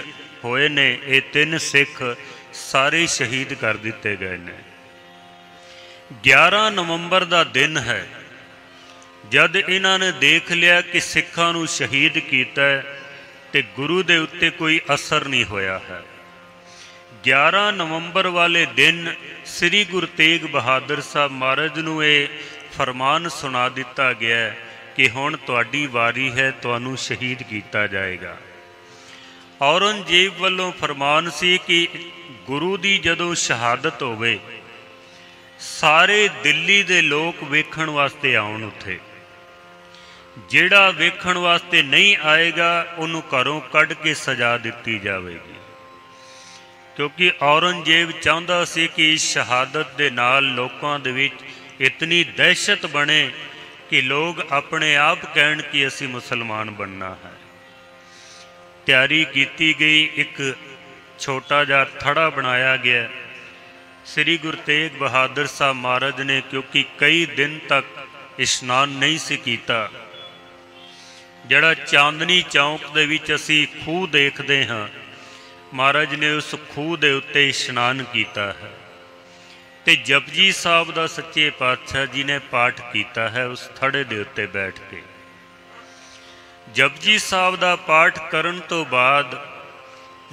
होए ने, ये 3 सिख सारे शहीद कर दिते गए ने। 11 नवंबर का दिन है, जद इन्हां ने देख लिया कि सिखां नूं शहीद कीता ते गुरु दे उत्ते कोई असर नहीं होया है। 11 नवंबर वाले दिन श्री गुरु तेग बहादुर साहब महाराज नूं ये फरमान सुना दिता गया कि हुण तुहाडी वारी है, तुहानूं शहीद किया जाएगा। औरंगजेब वालों फरमान सी कि गुरु दी जदों शहादत होवे, सारे दिल्ली दे लोग वेखण वास्ते आउण उत्थे। जिहड़ा वेखण वास्ते नहीं आएगा उन्हों घरों कढ़ के सजा दिती जाएगी, क्योंकि औरंगजेब चाहता सी कि शहादत दे नाल लोकां दे विच इतनी दहशत बने कि लोग अपने आप कहण कि असी मुसलमान बनना है। तैयारी की गई, एक छोटा जा थड़ा बनाया गया। श्री गुरु तेग बहादुर साहब महाराज ने क्योंकि कई दिन तक इशनान नहीं सी कीता, जड़ा चांदनी चौक दे विच असी खूह देखते हाँ, महाराज ने उस खूह दे उत्ते इशनान किया है ते जपजी साहब दा सच्चे पातशाह जी ने पाठ किया है उस थड़े दे उत्ते बैठ के। जपजी साहब दा पाठ करन तो बाद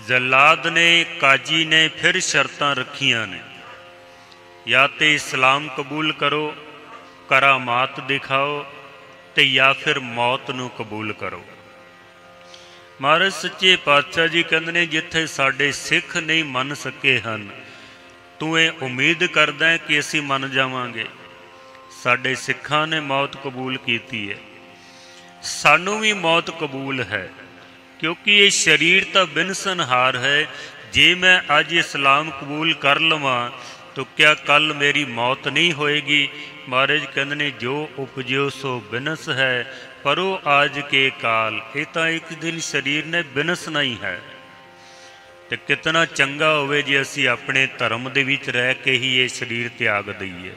जल्लाद ने, काजी ने फिर शर्तां रखियां ने, या तो इस्लाम कबूल करो, करामात दिखाओ, ते या फिर मौत नूं कबूल करो। महाराज सच्चे पातशाह जी कहंदे ने जिथे साडे सिख नहीं मन सके हन, तू ये उम्मीद करदा है कि असी मन जावांगे। साडे सिखां ने मौत कबूल कीती है, सानू भी मौत कबूल है, क्योंकि ये शरीर तो बिनसनहार है। जे मैं अज इस्लाम कबूल कर लवां तो क्या कल मेरी मौत नहीं होएगी? महाराज कहंदे ने जो उपजो सो बिनस है, परो आज के काल। ये तो एक दिन शरीर ने बिनसना ही है। तो कितना चंगा होवे जे असी अपने धर्म दे विच रह के ही ये शरीर त्याग दईए,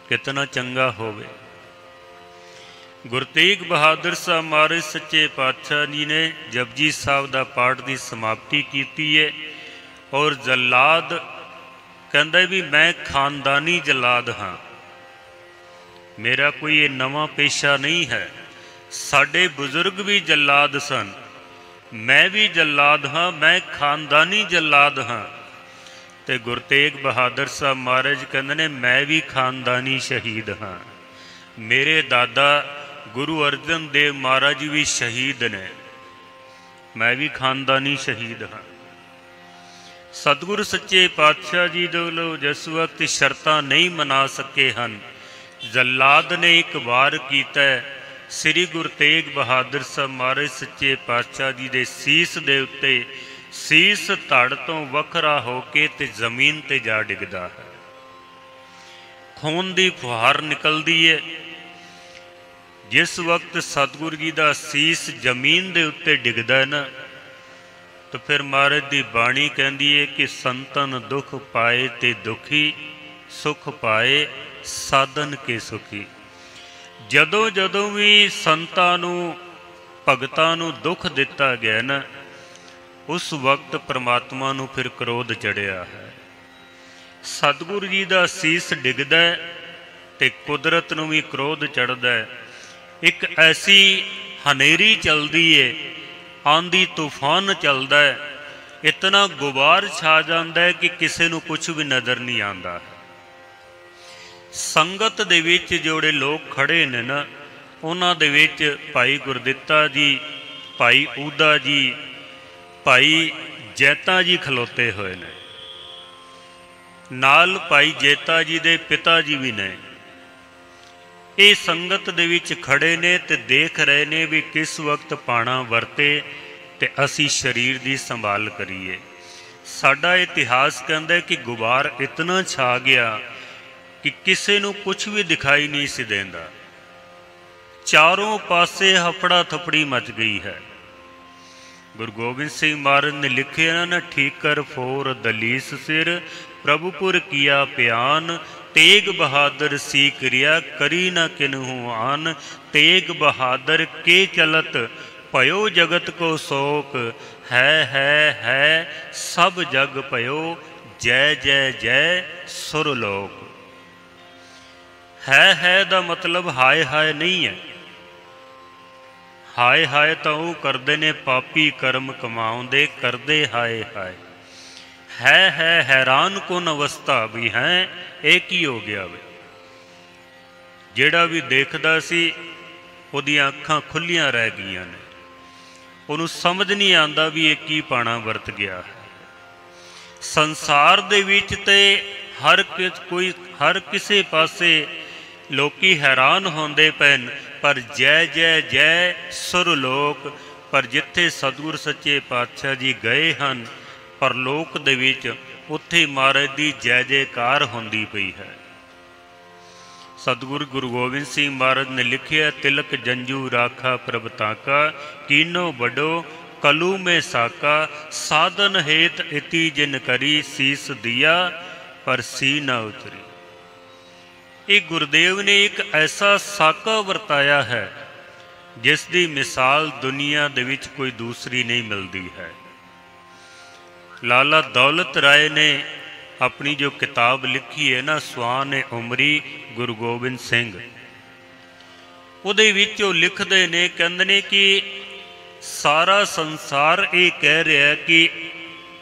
कितना चंगा होवे। गुरु तेग बहादुर साहब महाराज सच्चे पातशाह जी ने जपजी साहब दा पाठ की समाप्ति की है। और जल्लाद कहंदा भी मैं खानदानी जल्लाद हाँ, मेरा कोई ये नवा पेशा नहीं है। साडे बुजुर्ग भी जल्लाद सन, मैं भी जल्लाद हाँ, मैं खानदानी जल्लाद हाँ। ते गुरु तेग बहादुर साहब महाराज कहंदे ने मैं भी खानदानी शहीद हाँ। मेरे दादा गुरु अर्जन देव महाराज भी शहीद ने, मैं भी खानदानी शहीद हाँ। सतगुरु सच्चे पातशाह जी दोलों जिस वक्त शर्तां नहीं मना सके हन, जल्लाद ने एक वार कीता। श्री गुरु तेग बहादुर साहब महाराज सच्चे पातशाह जी दे सीस दे उत्ते सीस धड़ तो वखरा होके ते जमीन ते जा डिगदा है। खून दी फुहार निकलदी है। जिस वक्त सतगुरु जी का सीस जमीन दे उत्ते डिगदा है ना, तो फिर महाराज की बाणी कहती है कि संतन दुख पाए ते दुखी, सुख पाए साधन के सुखी। जदों जदों भी संतां नूं भगतां नूं दुख दिता गया ना, उस वक्त परमात्मा नूं फिर क्रोध चढ़िया है। सतगुरु जी का सीस डिगदा है ते कुदरत नूं भी क्रोध चढ़दा है। एक ऐसी हनेरी चलदी है, आंधी तूफान चलदा है, इतना गुबार छा जाता है कि किसी नूं कुछ भी नज़र नहीं आता। संगत दे विच जोड़े लोग खड़े ने ना, उन्हां दे विच भाई गुरदित्ता जी, भाई ऊदा जी, भाई जैता जी खलोते हुए ने, नाल भाई जैता जी दे पिता जी भी ने। ये संगत दे विच खड़े ने ते देख रहे ने भी किस वक्त पाना वरते ते असी शरीर की संभाल करिए। साडा इतिहास कहता है कि गुबार इतना छा गया कि किसी नूं कुछ भी दिखाई नहीं सी देंदा। चारों पासे हफड़ा थपड़ी मच गई है। गुरु गोबिंद सिंह महाराज ने लिखे ना, ठीकर फोर दलीस सिर प्रभुपुर किया प्यान, तेग बहादुर सी क्रिया करी न किन्हू आन। तेग बहादुर के चलत भयो जगत को शोक, है सब जग भयो जय जय जय सुरलोक। है दा मतलब हाय हाय नहीं है। हाय हाय तो वो करते ने पापी कर्म कमाउंदे, करदे हाय हाय। है हैरान कुन अवस्था भी है, एक ही हो गया वे। जेड़ा भी देखदा सी उहदियां अखां खुलियां रह गईयां ने, उहनूं समझ नहीं आंदा भी ये की पाना वरत गया है। संसार दे विच ते हर किसे पासे लोकी हैरान होंदे पैन, पर जय जय जय सुरलोक। पर जिथे सतगुर सच्चे पातशाह जी गए हन परलोक दे विच, उत्थे महाराज दी जय जयकार होंदी पई है। सतगुरु गुरु गोबिंद सिंह महाराज ने लिखिया, तिलक जंजू राखा प्रभता का, कीनो बड़ो कलू में साका, साधन हेत इति जिन करी, सीस दिया पर सी न उतरी। ये गुरुदेव ने एक ऐसा साका वरताया है जिस दी मिसाल दुनिया दे विच कोई दूसरी नहीं मिलती है। लाला दौलत राय ने अपनी जो किताब लिखी है ना, स्वान उमरी गुरु गोबिंद सिंह, उहदे विच वो लिखते ने, कहते ने कि सारा संसार ये कह रहा है कि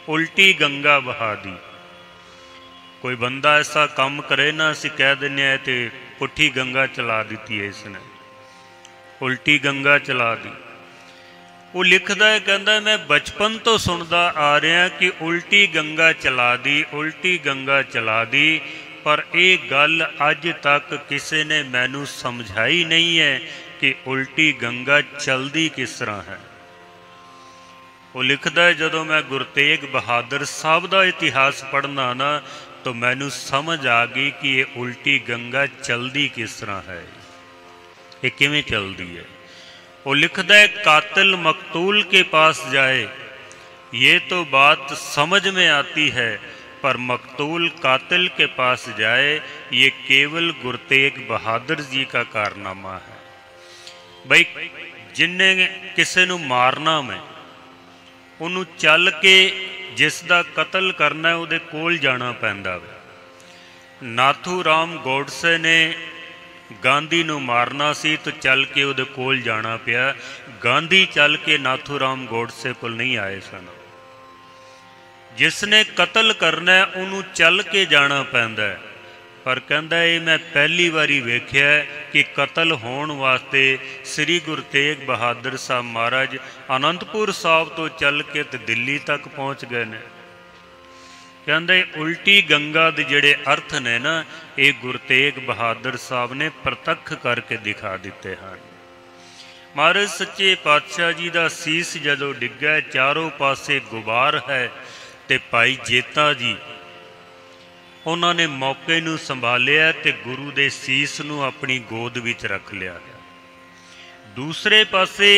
उल्टी गंगा बहा दी। कोई बंदा ऐसा काम करे ना, असीं कह दिंदे आ ते पुट्ठी गंगा चला दी है इसने, उल्टी गंगा चला दी। वो लिखता है, कहता मैं बचपन तो सुनता आ रहा कि उल्टी गंगा चला दी, उल्टी गंगा चला दी, पर यह गल अज तक किसी ने मैनू समझाई नहीं है कि उल्टी गंगा चलती किस तरह है। वो लिखता है, जदों मैं गुरु तेग बहादुर साहब का इतिहास पढ़ना ना, तो मैनू समझ आ गई कि ये उल्टी गंगा चलती किस तरह है, ये किवें चलती है। वो लिखता है, कातिल मकतूल के पास जाए ये तो बात समझ में आती है, पर मकतूल कातिल के पास जाए ये केवल गुरु तेग बहादुर जी का कारनामा है। बई जिन्हें किसी नू मारना मैं उन्होंने चल के जिसका कतल करना है उहदे कोल जाना पैंदा वे। नाथू राम गोडसे ने गांधी नू मारना सी तो चल के उहदे कोल जाना पिया। गांधी चल के नाथू राम गोडसे कोल नहीं आए सन। जिसने कतल करना है उन्होंने चल के जाना पैंदा है। पर कहंदा है मैं पहली बारी वेख्या कि कतल होने वास्ते श्री गुरु तेग बहादुर साहब महाराज आनंदपुर साहब तो चल के ते दिल्ली तक पहुँच गए ने। कहंदे उल्टी गंगा दे जिहड़े अर्थ ने ना, ये गुरु तेग बहादुर साहब ने प्रतख करके दिखा दिते हैं। महाराज सच्चे पातशाह जी का सीस जदों डिग्गा, चारों पासे गुबार है, ते भाई जेता जी उन्होंने मौके नूं संभालिया ते गुरु दे सीस नूं अपनी गोद विच रख लिया। दूसरे पासे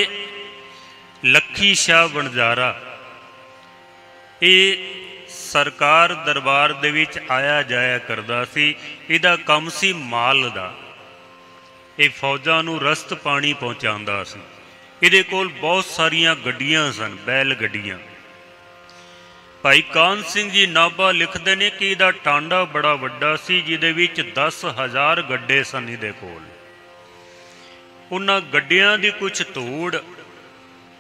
लखी शाह वणजारा, ये सरकार दरबार दे विच आया जाया करदा सी। इहदा काम सी माल दा, ये फौजां नूं रस्त पानी पहुँचांदा सी। इहदे कोल बहुत सारियां गड्डियां सन, बैल गड्डियां। भाई कान सिंह जी नाभा लिखते हैं कि इहदा टांडा बड़ा वड्डा सी, जिहदे विच 10,000 गड्डे सन इहदे कोल। उन्हां गड्डियां दी कुछ धूड़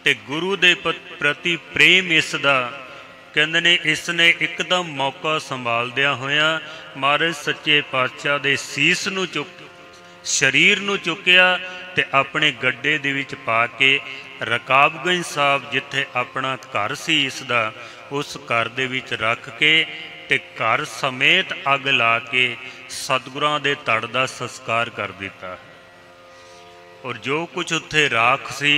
ते गुरु दे प्रति प्रेम इसदा, कहंदे ने इसने एकदम मौका संभालदिया होया महाराज सच्चे पातशाह दे सीस नूं चुक शरीर नूं चुकिया ते अपने गड्डे दे विच पा के रकाबगंज साहब जिथे अपना घर सी इसदा, उस घर दे विच रख के ते घर समेत अग ला के सतगुरां दे धड़ दा संस्कार कर दिता। और जो कुछ उत्थे राख सी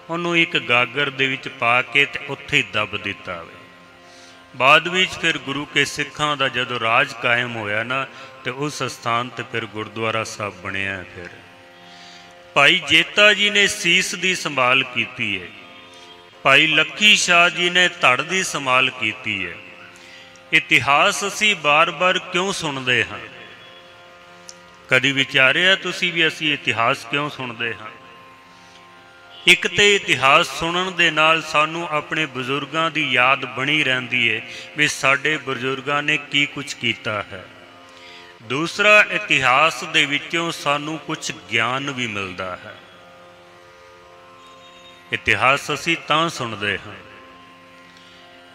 उन्होंने एक गागर दे विच पा के ते उत्थे ही दब दिता। बाद विच फिर गुरु के सिखां दा जदों राज कायम होया ना, तो उस स्थान ते फिर गुरुद्वारा साहब बनिया। फिर भाई जेता जी ने सीस की संभाल की है, भाई लखी शाह जी ने धड़ की संभाल की है। इतिहास असी बार बार क्यों सुनते हाँ? कभी विचारिया तुसी भी असी इतिहास क्यों सुनते हाँ? एक तो इतिहास सुनन दे नाल सानू अपने बजुर्गों की याद बनी रहती है भी साडे बजुर्गों ने की कुछ किया है। दूसरा इतिहास दे विचों सानू कुछ ज्ञान भी मिलता है। इतिहास असी तां सुनते हाँ,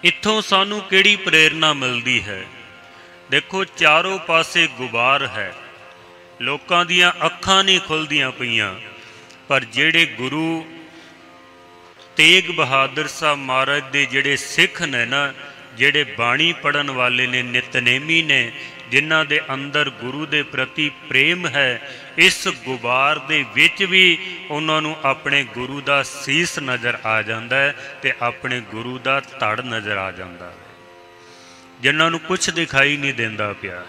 इत्थों सानू किहड़ी प्रेरणा मिलती है? देखो चारों पासे गुबार है, लोकां दियां अखां नहीं खुलदियां पईयां, पर जिहड़े गुरु तेग बहादुर साहब महाराज दे जिहड़े सिख ने ना, जिहड़े बाणी पढ़न वाले ने, नितनेमी ने, जिन्हां दे अंदर गुरु दे प्रति प्रेम है, इस गुबार दे विच भी उन्हां नूं अपने गुरु दा सीस नज़र आ जांदा है ते अपने गुरु दा धड़ नज़र आ जांदा है, जिन्हां नूं कुछ दिखाई नहीं देंदा पिया।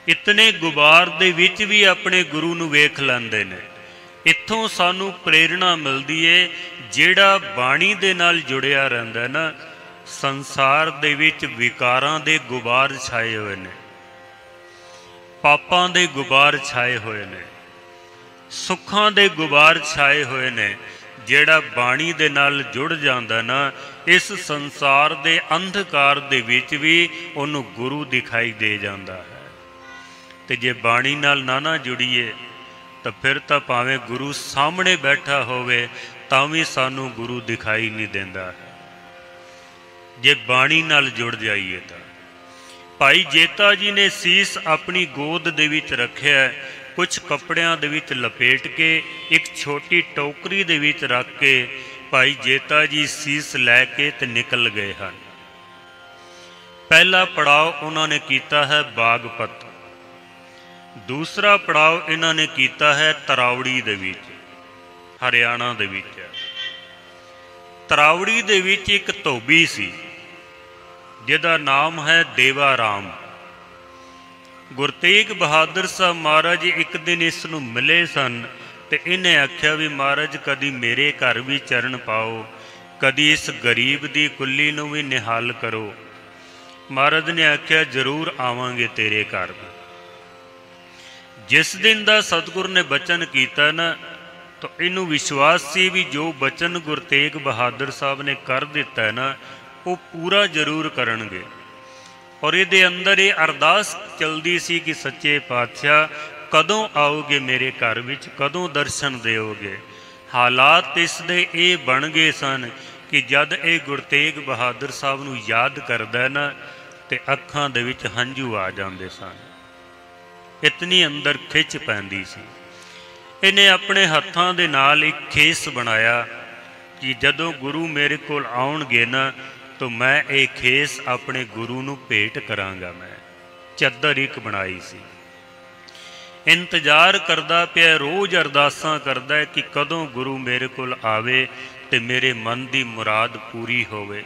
इतने गुबार दे विच भी अपने गुरु नूं वेख लैंदे ने। इत्थों सानू प्रेरणा मिलदी है, जिहड़ा बाणी दे नाल जुड़िया रहिंदा ना, संसार दे विच विकारां दे गुबार छाए हुए ने, पापां दे गुबार छाए हुए ने, सुखां दे गुबार छाए हुए ने। जिहड़ा बाणी दे नाल जुड़ जांदा ना, इस संसार दे अंधकार दे विच भी उहनूं गुरु दिखाई दे जांदा है। ते जे बाणी नाल ना जुड़ीए तो फिर तो भावें गुरु सामने बैठा होवे तां भी सानू गुरु दिखाई नहीं देंदा है। जे बाणी नाल जुड़ जाइए तो भाई जेता जी ने सीस अपनी गोद दे विच रखिया, कुछ कपड़ियां दे विच लपेट के एक छोटी टोकरी दे विच रख के भाई जेता जी सीस लैके ते निकल गए हैं। पहला पड़ाव उन्होंने किया है बागपत, दूसरा पड़ाव इन्होंने किया है तरावड़ी दे विच, हरियाणा दे विच। तरावड़ी दे विच एक धोबी सी जिहदा नाम है देवा राम। गुरु तेग बहादुर साहब महाराज एक दिन इस नूं मिले सन ते इन्हें आख्या भी महाराज कदी मेरे घर भी चरण पाओ, कदी इस गरीब दी कुल्ली नूं भी निहाल करो। महाराज ने आख्या जरूर आवांगे तेरे घर। जिस दिन दा सतगुर ने बचन कीता ना, तो इनू विश्वास सी भी जो बचन गुरु तेग बहादुर साहब ने कर दिता है ना, वो पूरा जरूर करनगे। और ये अंदर ये अरदास चलती सी कि सच्चे पातशाह कदों आओगे मेरे घर विच, कदों दर्शन देओगे। हालात इस दे ये बन गए सन कि जद ये गुरु तेग बहादुर साहब नूं याद करदा ना, ते अखां दे विच हंझू आ जांदे सन। इतनी अंदर खिच पैंदी सी। इन्हें अपने हत्थां दे नाल एक खेस बनाया कि जदों गुरु मेरे कोल आउणगे ना, तो मैं ये खेस अपने गुरु नूं भेंट करांगा। मैं चादर एक बनाई सी, इंतजार करदा पिया, रोज़ अरदासां करदा है कि कदों गुरु मेरे कोल आवे ते मेरे मन की मुराद पूरी होवे।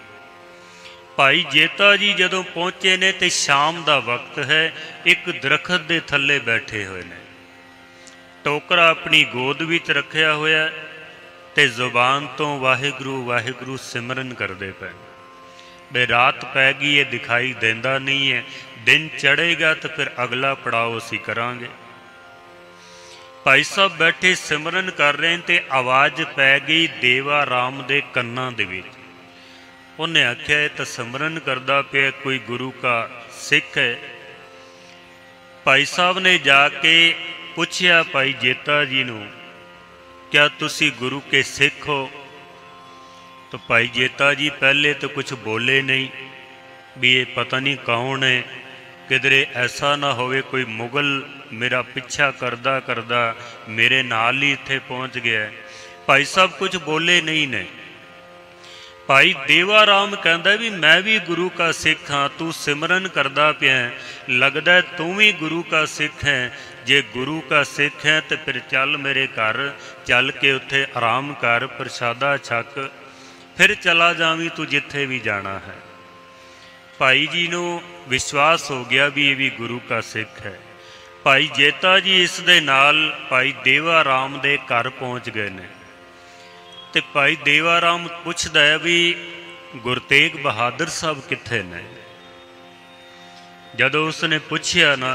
भाई जेता जी जदों पहुँचे ने ते शाम का वक्त है, एक दरखत के थल्ले बैठे हुए ने, टोकरा अपनी गोद विच रखिया होया ते जुबान तो वाहिगुरू वाहिगुरू सिमरन करते पे। बे रात पै गई ये दिखाई देंदा नहीं है, दिन चढ़ेगा तो फिर अगला पड़ाव असी करांगे। भाई साहब बैठे सिमरन कर रहे हैं ते आवाज़ पै गई देवा राम दे कन्नां दे विच। उन्हें आख्या तो सिमरन करदा पिया कोई गुरु का सिख है। भाई साहब ने जाके पूछया भाई जेता जी नूं, क्या तुसी गुरु के सिख हो? तो भाई जेता जी पहले तो कुछ बोले नहीं भी ये पता नहीं कौन है, किधरे ऐसा ना होवे कोई मुगल मेरा पीछा करदा करदा मेरे नाल ही इत्थे पहुँच गया। भाई साहब कुछ बोले नहीं ने। भाई देवा राम कहता भी मैं भी गुरु का सिख हाँ, तू सिमरन करदा पिया, लगदा तू भी गुरु का सिख है। जे गुरु का सिख है तो फिर चल मेरे घर, चल के उत्थे आराम कर, प्रसादा छक, फिर चला जावी तू जिथे भी जाना है। भाई जी नूं विश्वास हो गया भी ये भी गुरु का सिख है। भाई जेता जी इस दे नाल भाई देवा राम दे घर पहुँच गए ने। ते भाई देवा राम पुछदा है भी गुरु तेग बहादुर साहब कित्थे ने। जदों उसने पुछया ना,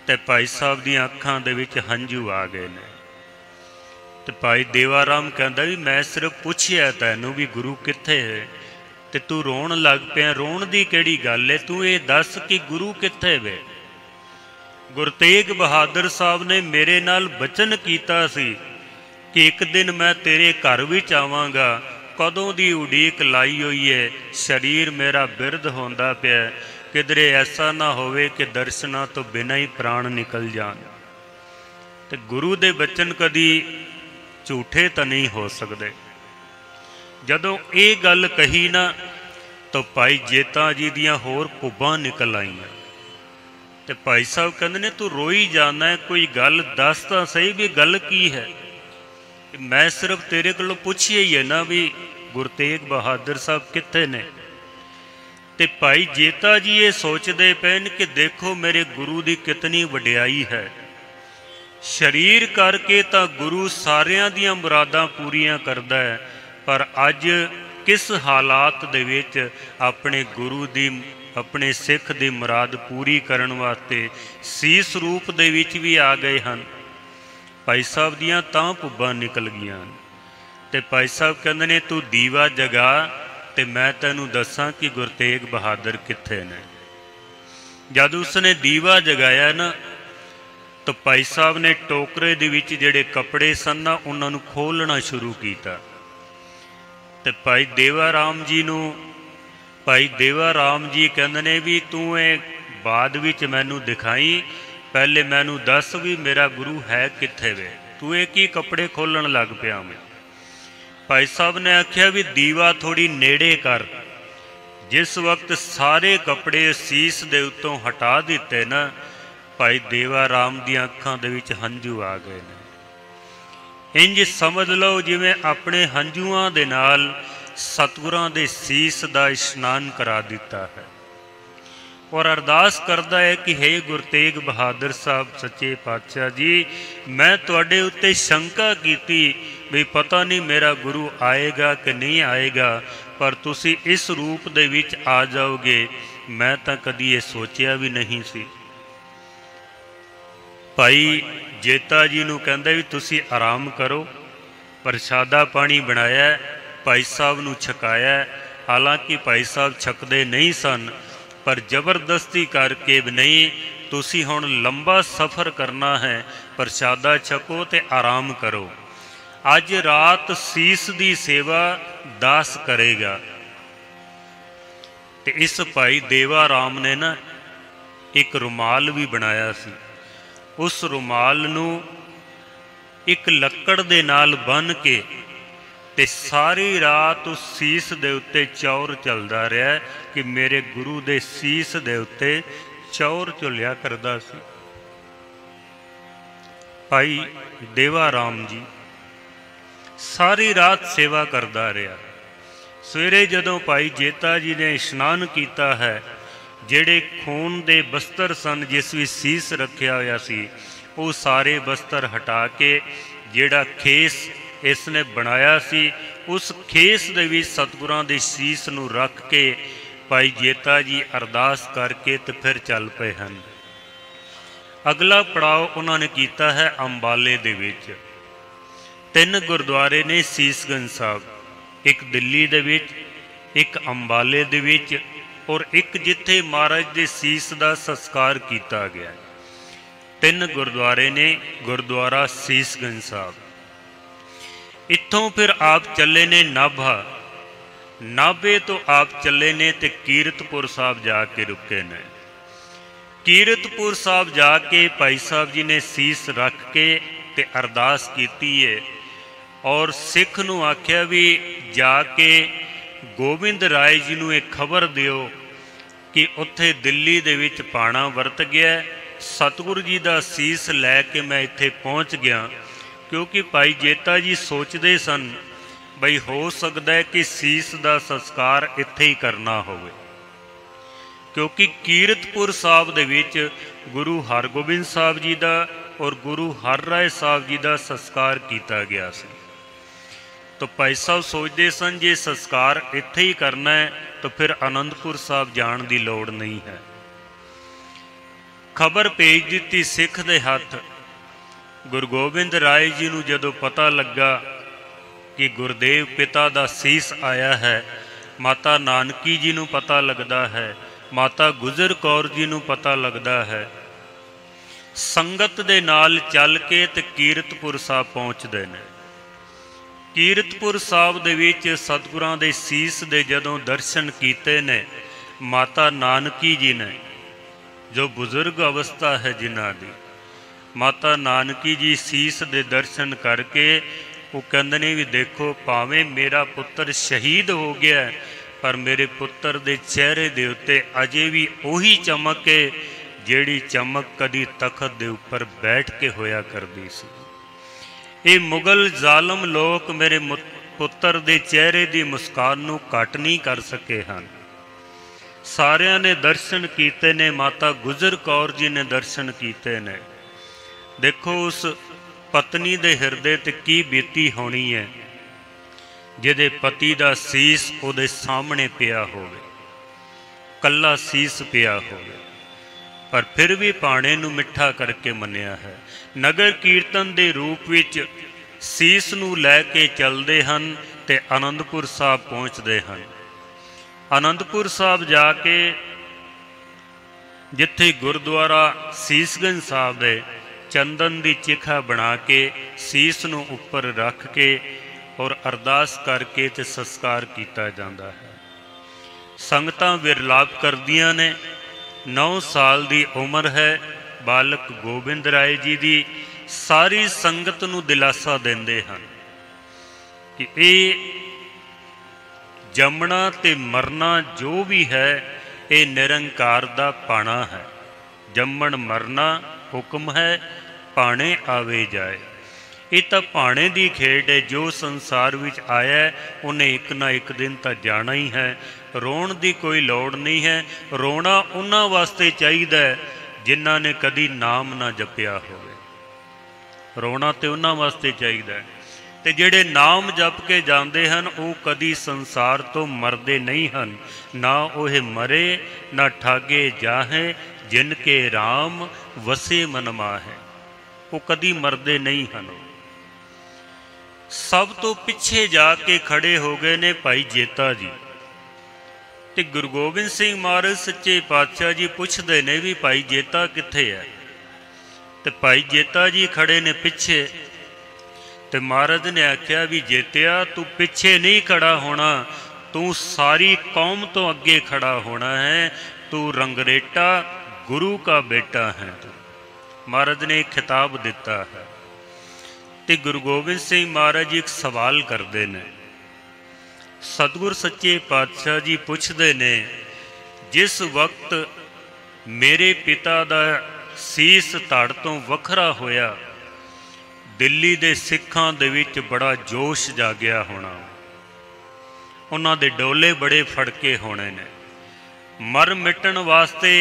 ते भाई साहब दी अखां दे विच हंझू आ गए ने। तो भाई देवा राम कहता भी मैं सिर्फ पुछया तैनू भी गुरु कित्थे है, ते तू रोण लग पिया। रोण दी केड़ी गल है, तू ये दस कि गुरु कित्थे वे। गुरु तेग बहादुर साहब ने मेरे नाल बचन कीता सी कि एक दिन मैं तेरे घर विच आवांगा। कदों दी उड़ीक लाई हुई है, शरीर मेरा बिरध होंदा पिया, किधरे ऐसा ना होवे कि दर्शना तो बिना ही प्राण निकल जान। ते गुरु दे बचन कदी झूठे तो नहीं हो सकते। जदों ये गल कही ना, तो भाई जेता जी दियाँ होर भुब्बां निकल आईयां। तो भाई साहब कहते ने तू रोई जाना है, कोई गल दस तां सही भी गल की है। मैं सिर्फ तेरे कोलों पुछिया ही है ना भी गुरु तेग बहादुर साहब कित्थे ने। ਤੇ ਭਾਈ ਜੇਤਾ ਜੀ ਇਹ ਸੋਚਦੇ ਪਏ ਨੇ ਕਿ ਦੇਖੋ ਮੇਰੇ ਗੁਰੂ ਦੀ ਕਿਤਨੀ ਵਡਿਆਈ ਹੈ। ਸਰੀਰ ਕਰਕੇ ਤਾਂ ਗੁਰੂ ਸਾਰਿਆਂ ਦੀਆਂ ਮੁਰਾਦਾਂ ਪੂਰੀਆਂ ਕਰਦਾ ਹੈ, ਪਰ ਅੱਜ ਕਿਸ ਹਾਲਾਤ ਦੇ ਵਿੱਚ ਆਪਣੇ ਗੁਰੂ ਦੀ, ਆਪਣੇ ਸਿੱਖ ਦੀ ਮੁਰਾਦ ਪੂਰੀ ਕਰਨ ਵਾਸਤੇ ਸੀਸ ਰੂਪ ਦੇ ਵਿੱਚ ਵੀ ਆ ਗਏ ਹਨ। ਭਾਈ ਸਾਹਿਬ ਦੀਆਂ ਤਾਂ ਪੁੱਬਾਂ ਨਿਕਲ ਗਈਆਂ ਤੇ ਭਾਈ ਸਾਹਿਬ ਕਹਿੰਦੇ ਨੇ ਤੂੰ ਦੀਵਾ ਜਗਾ ਤੇ ਮੈਂ ਤੈਨੂੰ ਦੱਸਾਂ ਕਿ ਗੁਰੂ ਤੇਗ ਬਹਾਦਰ ਕਿੱਥੇ ਨੇ। ਜਦ ਉਸਨੇ ਦੀਵਾ ਜਗਾਇਆ ਨਾ ਤਾਂ ਭਾਈ ਸਾਹਿਬ ਨੇ ਟੋਕਰੇ ਦੇ ਵਿੱਚ ਜਿਹੜੇ ਕੱਪੜੇ ਸਨ ਨਾ ਉਹਨਾਂ ਨੂੰ ਖੋਲ੍ਹਣਾ ਸ਼ੁਰੂ ਕੀਤਾ ਤੇ ਭਾਈ ਦੇਵਾ ਰਾਮ ਜੀ ਨੂੰ, ਭਾਈ ਦੇਵਾ ਰਾਮ ਜੀ ਕਹਿੰਦੇ ਨੇ ਵੀ ਤੂੰ ਇਹ ਬਾਅਦ ਵਿੱਚ ਮੈਨੂੰ ਦਿਖਾਈ, ਪਹਿਲੇ ਮੈਨੂੰ ਦੱਸ ਵੀ ਮੇਰਾ ਗੁਰੂ ਹੈ ਕਿੱਥੇ ਵੇ, ਤੂੰ ਇਹ ਕੀ ਕੱਪੜੇ ਖੋਲ੍ਹਣ ਲੱਗ ਪਿਆ ਮੈਂ। ਭਾਈ ਸਾਹਿਬ ਨੇ ਆਖਿਆ ਵੀ ਦੀਵਾ ਥੋੜੀ ਨੇੜੇ ਕਰ। ਜਿਸ ਵਕਤ ਸਾਰੇ ਕੱਪੜੇ ਸੀਸ ਦੇ ਉੱਤੋਂ ਹਟਾ ਦਿੱਤੇ ਨਾ, ਭਾਈ ਦੇਵਾ ਰਾਮ ਦੀਆਂ ਅੱਖਾਂ ਦੇ ਵਿੱਚ ਹੰਝੂ ਆ ਗਏ ਨੇ। ਇੰਜ ਸਮਝ ਲਓ ਜਿਵੇਂ ਆਪਣੇ ਹੰਝੂਆਂ ਦੇ ਨਾਲ ਸਤਿਗੁਰਾਂ ਦੇ ਸੀਸ ਦਾ ਇਸ਼ਨਾਨ ਕਰਾ ਦਿੱਤਾ ਹੈ। ਔਰ ਅਰਦਾਸ ਕਰਦਾ ਹੈ ਕਿ ਹੇ ਗੁਰੂ ਤੇਗ ਬਹਾਦਰ ਸਾਹਿਬ ਸੱਚੇ ਪਾਤਸ਼ਾਹ ਜੀ, ਮੈਂ ਤੁਹਾਡੇ ਉੱਤੇ ਸ਼ੰਕਾ ਕੀਤੀ ਵੀ ਪਤਾ ਨਹੀਂ ਮੇਰਾ ਗੁਰੂ ਆਏਗਾ ਕਿ ਨਹੀਂ ਆਏਗਾ, ਪਰ ਤੁਸੀਂ ਇਸ ਰੂਪ ਦੇ ਵਿੱਚ ਆ ਜਾਓਗੇ, ਮੈਂ ਤਾਂ ਕਦੀ ਇਹ ਸੋਚਿਆ ਵੀ ਨਹੀਂ ਸੀ। ਭਾਈ ਜੇਤਾ ਜੀ ਨੂੰ ਕਹਿੰਦਾ ਵੀ ਤੁਸੀਂ ਆਰਾਮ ਕਰੋ। ਪ੍ਰਸ਼ਾਦਾ ਪਾਣੀ ਬਣਾਇਆ, ਭਾਈ ਸਾਹਿਬ ਨੂੰ ਛਕਾਇਆ। ਹਾਲਾਂਕਿ ਭਾਈ ਸਾਹਿਬ ਛਕਦੇ ਨਹੀਂ ਸਨ, ਪਰ ਜ਼ਬਰਦਸਤੀ ਕਰਕੇ ਵੀ ਨਹੀਂ, ਤੁਸੀਂ ਹੁਣ ਲੰਬਾ ਸਫ਼ਰ ਕਰਨਾ ਹੈ, ਪ੍ਰਸ਼ਾਦਾ ਛਕੋ ਤੇ ਆਰਾਮ ਕਰੋ। ਅੱਜ ਰਾਤ ਸੀਸ ਦੀ ਸੇਵਾ ਦਾਸ ਕਰੇਗਾ। ਤੇ ਇਸ ਭਾਈ ਦੇਵਾ ਰਾਮ ਨੇ ਨਾ ਇੱਕ ਰੁਮਾਲ ਵੀ ਬਣਾਇਆ ਸੀ। ਉਸ ਰੁਮਾਲ ਨੂੰ ਇੱਕ ਲੱਕੜ ਦੇ ਨਾਲ ਬੰਨ੍ਹ ਕੇ ਤੇ ਸਾਰੀ ਰਾਤ ਉਸ ਸੀਸ ਦੇ ਉੱਤੇ ਚੌਰ ਚੱਲਦਾ ਰਿਹਾ ਕਿ ਮੇਰੇ ਗੁਰੂ ਦੇ ਸੀਸ ਦੇ ਉੱਤੇ ਚੌਰ ਝੁੱਲਿਆ ਕਰਦਾ ਸੀ। ਭਾਈ ਦੇਵਾ ਰਾਮ ਜੀ ਸਾਰੀ ਰਾਤ ਸੇਵਾ ਕਰਦਾ ਰਿਹਾ। ਸਵੇਰੇ ਜਦੋਂ ਭਾਈ ਜੇਤਾ ਜੀ ਨੇ ਇਸ਼ਨਾਨ ਕੀਤਾ ਹੈ, ਜਿਹੜੇ ਖੂਨ ਦੇ ਬਸਤਰ ਸਨ ਜਿਸ ਵਿੱਚ ਸੀਸ ਰੱਖਿਆ ਹੋਇਆ ਸੀ, ਉਹ ਸਾਰੇ ਬਸਤਰ ਹਟਾ ਕੇ ਜਿਹੜਾ ਖੇਸ ਇਸ ਨੇ ਬਣਾਇਆ ਸੀ, ਉਸ ਖੇਸ ਦੇ ਵਿੱਚ ਸਤਿਗੁਰਾਂ ਦੇ ਸੀਸ ਨੂੰ ਰੱਖ ਕੇ ਭਾਈ ਜੇਤਾ ਜੀ ਅਰਦਾਸ ਕਰਕੇ ਤੇ ਫਿਰ ਚੱਲ ਪਏ ਹਨ। ਅਗਲਾ ਪੜਾਅ ਉਹਨਾਂ ਨੇ ਕੀਤਾ ਹੈ ਅੰਬਾਲੇ ਦੇ ਵਿੱਚ। 3 ਗੁਰਦੁਆਰੇ ਨੇ ਸੀਸਗੰਜ ਸਾਹਿਬ, ਇੱਕ ਦਿੱਲੀ ਦੇ ਵਿੱਚ, ਇੱਕ ਅੰਬਾਲੇ ਦੇ ਵਿੱਚ, ਔਰ ਇੱਕ ਜਿੱਥੇ ਮਹਾਰਾਜ ਦੇ ਸੀਸ ਦਾ ਸੰਸਕਾਰ ਕੀਤਾ ਗਿਆ। 3 ਗੁਰਦੁਆਰੇ ਨੇ ਗੁਰਦੁਆਰਾ ਸੀਸਗੰਜ ਸਾਹਿਬ। ਇੱਥੋਂ ਫਿਰ ਆਪ ਚੱਲੇ ਨੇ ਨਾਭਾ। ਨਾਭੇ ਤੋਂ ਆਪ ਚੱਲੇ ਨੇ ਤੇ ਕੀਰਤਪੁਰ ਸਾਹਿਬ ਜਾ ਕੇ ਰੁਕੇ ਨੇ। ਕੀਰਤਪੁਰ ਸਾਹਿਬ ਜਾ ਕੇ ਭਾਈ ਸਾਹਿਬ ਜੀ ਨੇ ਸੀਸ ਰੱਖ ਕੇ ਤੇ ਅਰਦਾਸ ਕੀਤੀ ਹੈ, ਔਰ ਸਿੱਖ ਨੂੰ ਆਖਿਆ ਵੀ ਜਾ ਕੇ ਗੋਬਿੰਦ ਰਾਏ ਜੀ ਨੂੰ ਇਹ ਖਬਰ ਦਿਓ ਕਿ ਉੱਥੇ ਦਿੱਲੀ ਦੇ ਵਿੱਚ ਪਾਣਾ ਵਰਤ ਗਿਆ, ਸਤਿਗੁਰੂ ਜੀ ਦਾ ਸੀਸ ਲੈ ਕੇ ਮੈਂ ਇੱਥੇ ਪਹੁੰਚ ਗਿਆ। ਕਿਉਂਕਿ ਭਾਈ ਜੇਤਾ ਜੀ ਸੋਚਦੇ ਸਨ ਬਈ ਹੋ ਸਕਦਾ ਹੈ ਕਿ ਸੀਸ ਦਾ ਸੰਸਕਾਰ ਇੱਥੇ ਹੀ ਕਰਨਾ ਹੋਵੇ, ਕਿਉਂਕਿ ਕੀਰਤਪੁਰ ਸਾਹਿਬ ਦੇ ਵਿੱਚ ਗੁਰੂ ਹਰਗੋਬਿੰਦ ਸਾਹਿਬ ਜੀ ਦਾ ਔਰ ਗੁਰੂ ਹਰਰਾਏ ਸਾਹਿਬ ਜੀ ਦਾ ਸੰਸਕਾਰ ਕੀਤਾ ਗਿਆ ਸੀ। ਤਾਂ ਭਾਈ ਸਾਹਿਬ ਸੋਚਦੇ ਸਨ ਜੇ ਸੰਸਕਾਰ ਇੱਥੇ ਹੀ ਕਰਨਾ ਹੈ ਤਾਂ ਫਿਰ ਅਨੰਦਪੁਰ ਸਾਹਿਬ ਜਾਣ ਦੀ ਲੋੜ ਨਹੀਂ ਹੈ। ਖਬਰ ਭੇਜ ਦਿੱਤੀ ਸਿੱਖ ਦੇ ਹੱਥ। ਗੁਰੂ ਗੋਬਿੰਦ ਰਾਏ ਜੀ ਨੂੰ ਜਦੋਂ ਪਤਾ ਲੱਗਾ ਕਿ ਗੁਰਦੇਵ ਪਿਤਾ ਦਾ ਸੀਸ ਆਇਆ ਹੈ, ਮਾਤਾ ਨਾਨਕੀ ਜੀ ਨੂੰ ਪਤਾ ਲੱਗਦਾ ਹੈ, ਮਾਤਾ ਗੁਜਰ ਕੌਰ ਜੀ ਨੂੰ ਪਤਾ ਲੱਗਦਾ ਹੈ, ਸੰਗਤ ਦੇ ਨਾਲ ਚੱਲ ਕੇ ਤੇ ਕੀਰਤਪੁਰ ਸਾਹਿਬ ਪਹੁੰਚਦੇ ਨੇ। ਕੀਰਤਪੁਰ ਸਾਹਿਬ ਦੇ ਵਿੱਚ ਸਤਿਗੁਰਾਂ ਦੇ ਸੀਸ ਦੇ ਜਦੋਂ ਦਰਸ਼ਨ ਕੀਤੇ ਨੇ, ਮਾਤਾ ਨਾਨਕੀ ਜੀ ਨੇ, ਜੋ ਬਜ਼ੁਰਗ ਅਵਸਥਾ ਹੈ ਜਿਨ੍ਹਾਂ ਦੀ, ਮਾਤਾ ਨਾਨਕੀ ਜੀ ਸੀਸ ਦੇ ਦਰਸ਼ਨ ਕਰਕੇ ਉਹ ਕਹਿੰਦੇ ਨੇ ਵੀ ਦੇਖੋ ਭਾਵੇਂ ਮੇਰਾ ਪੁੱਤਰ ਸ਼ਹੀਦ ਹੋ ਗਿਆ, ਪਰ ਮੇਰੇ ਪੁੱਤਰ ਦੇ ਚਿਹਰੇ ਦੇ ਉੱਤੇ ਅਜੇ ਵੀ ਉਹੀ ਚਮਕ ਹੈ ਜਿਹੜੀ ਚਮਕ ਕਦੀ ਤਖਤ ਦੇ ਉੱਪਰ ਬੈਠ ਕੇ ਹੋਇਆ ਕਰਦੀ ਸੀ। ਇਹ ਮੁਗਲ ਜ਼ਾਲਮ ਲੋਕ ਮੇਰੇ ਪੁੱਤਰ ਦੇ ਚਿਹਰੇ ਦੀ ਮੁਸਕਾਨ ਨੂੰ ਘੱਟ ਨਹੀਂ ਕਰ ਸਕੇ ਹਨ। सारिਆਂ ने दर्शन कीते ने, माता गुजर कौर जी ने दर्शन कीते ने। देखो उस पत्नी दे हिरदे ते की बीती होनी है जिहदे पति दा सीस उहदे सामने पिया होवे, कल्ला सीस पिया होवे, पर फिर भी भाणे नूं मिठा करके मन्निया है। नगर कीर्तन दे रूप विच सीस नूं लै के चलदे हन ते आनंदपुर साहब पहुँचते हैं। आनंदपुर साहब जाके जिथे गुरुद्वारा सीसगंज साहब है, चंदन की चिखा बना के सीस नूं उपर रख के और अरदास करके ते संस्कार किया जाता है। संगतां विरलाप करदियां ने। 9 साल की उम्र है बालक गोबिंद राय जी की। सारी संगत नूं दिलासा देंदे हन कि ये जमना ते मरना जो भी है ये निरंकार दा पाना है। जमण मरना हुक्म है, पाणे आवे जाए। ये तो पाणे दी खेड है। जो संसार विच आया उन्हें एक ना एक दिन तो जाना ही है। रोण दी कोई लोड़ नहीं है। रोना उन्हां वास्ते चाहिदा है जिन्हां ने कदी नाम ना जपिया होवे। रोना तो उन्हां वास्ते चाहिदा है। ते जिहड़े नाम जप के जाते हैं वो कदी संसार तो मरदे नहीं हैं। ना ओह मरे ना ठागे जाहे, जिनके राम वसे मन माहे। वो कदी मरदे नहीं हैं। सब तो पिछे जाके खड़े हो गए ने भाई जेता जी। ते गुरु गोबिंद सिंह महाराज सच्चे पातशाह जी पुछदे ने भी भाई जेता कित्थे है। ते भाई जेता जी खड़े ने पिछे। ते महाराज ने आख्या भी जेतिया तू पिछे नहीं खड़ा होना, तू सारी कौम तो अगे खड़ा होना है। तू रंगरेटा गुरु का बेटा है। तू महाराज ने एक खिताब दिता है। ते गुरु गोबिंद सिंह महाराज जी एक सवाल करते ने। सतगुर सच्चे पातशाह जी पुछदे ने, जिस वक्त मेरे पिता दा सीस धड़ तो वखरा होया, दिल्ली दे सिखां दे विच बड़ा जोश जागया होना। उन्हां दे डोले बड़े फड़के होने ने। मर मिटण वास्ते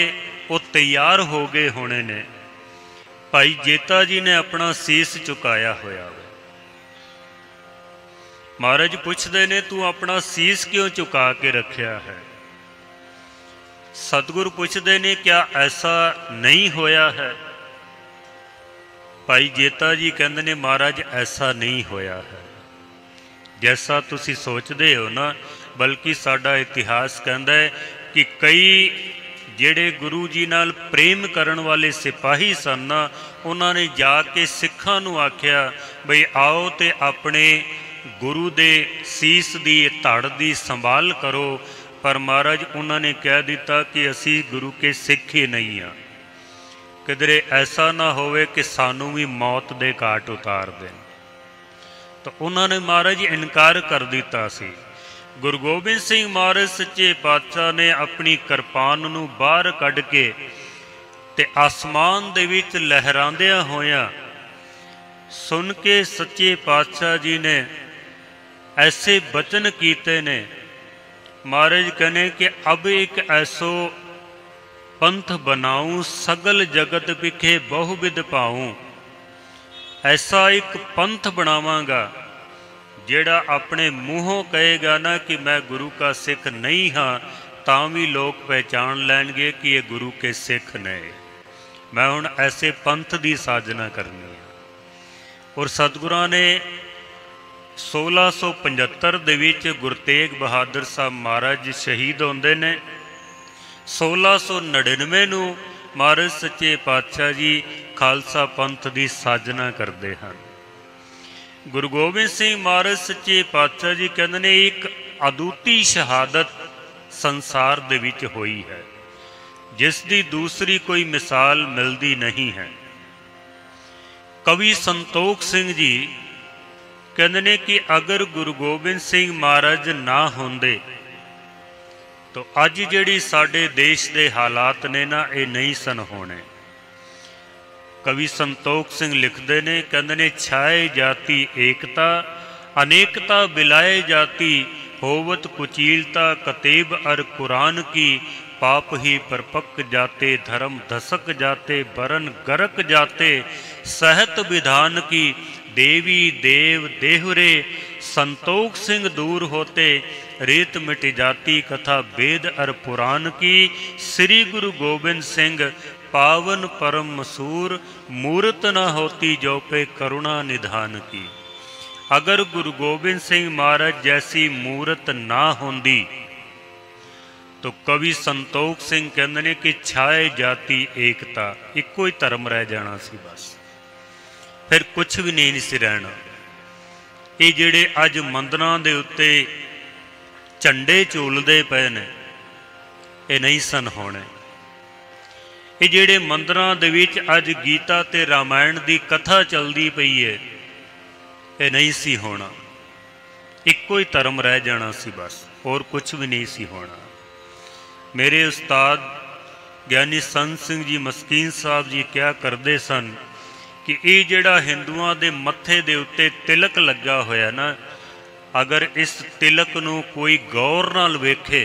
वो तैयार हो गए होने ने। भाई जेता जी ने अपना सीस चुकाया होया। महाराज पुछदे ने तू अपना सीस क्यों चुका के रखिया है। सतगुरु पुछदे ने क्या ऐसा नहीं होया है। भाई जेता जी कहते ने महाराज ऐसा नहीं होया है जैसा तुसी सोचते हो ना। बल्कि साडा इतिहास कहता है कि कई जिहड़े गुरु जी नाल प्रेम करन वाले सिपाही सन ना, उन्होंने जाके सिखां नूं आख्या बई आओ ते अपने गुरु दे सीस दी धड़ दी संभाल करो। पर महाराज उन्होंने कह दिता कि असी गुरु के सिख ही नहीं हाँ। किधरे ऐसा ना होवे कि सानू भी मौत दे घाट उतार दें। तो उन्होंने महाराज इनकार कर दिता सी। गुरु गोबिंद सिंह महाराज सच्चे पातशाह ने अपनी किरपान नूं बाहर कढ़ के ते आसमान दे विच लहरांदियां होया सुन के सच्चे पातशाह जी ने ऐसे बचन कीते ने। महाराज कहने कि अब एक ऐसो पंथ बनाऊं, सगल जगत विखे बहुविध पाऊं। ऐसा एक पंथ बनावांगा जेड़ा अपने मूहों कहेगा ना कि मैं गुरु का सिख नहीं हाँ, तां भी लोग पहचान लैणगे कि ये गुरु के सिख ने। मैं हुण ऐसे पंथ की साजना करनी है। और सतगुरां ने 1675 दे विच गुरु तेग बहादुर साहब महाराज शहीद होंदे ने। 1699 नूं महाराज सच्चे पातशाह जी खालसा पंथ की साजना करते हैं। गुरु गोबिंद सिंह महाराज सच्चे पातशाह जी कहते ने एक अदुੱਤੀ शहादत संसार दे विच होई है जिसकी दूसरी कोई मिसाल मिलती नहीं है। कवि संतोख सिंह जी कहते ने कि अगर गुरु गोबिंद सिंह महाराज ना होंदे तो अज जिहड़ी साडे देश के हालात ने ना ये नहीं सन होने। कवि संतोख सिंह लिखते ने, कहते ने छाए जाति एकता अनेकता बिलाए जाति होवत कुचीलता कतेब अर कुरान की पाप ही परपक जाते, धर्म धसक जाते, बरन गरक जाते, सहत विधान की देवी देव देहुरे, संतोख सिंह दूर होते, रेत मिट जाती कथा वेद अर पुराण की, श्री गुरु गोबिंद सिंह पावन परम मसूर, मूरत न होती जो पे करुणा निधान की। अगर गुरु गोबिंद सिंह महाराज जैसी मूरत ना होंदी तो कवि संतोख सिंह कहते हैं कि छाए जाती एकता, इको ही धर्म रह जाना सी, बस फिर कुछ भी नहीं सी रहना। ये जिहड़े अज मंदिरां दे उत्ते झंडे झूलदे पए ने, ये नहीं सन होने। ये जिहड़े मंदिरां दे विच अज गीता ते रामायण दी कथा चलदी पई है, ये नहीं सी होना। इको ही धर्म रह जाना सी बस, और कुछ भी नहीं सी होना। मेरे उस्ताद ਗਿਆਨੀ संत सिंह जी मस्कीन साहब जी क्या करते सन कि ये जिहड़ा हिंदुआं दे मत्थे दे उत्ते तिलक लगा होया ना, अगर इस तिलक नूं कोई गौर नाल वेखे,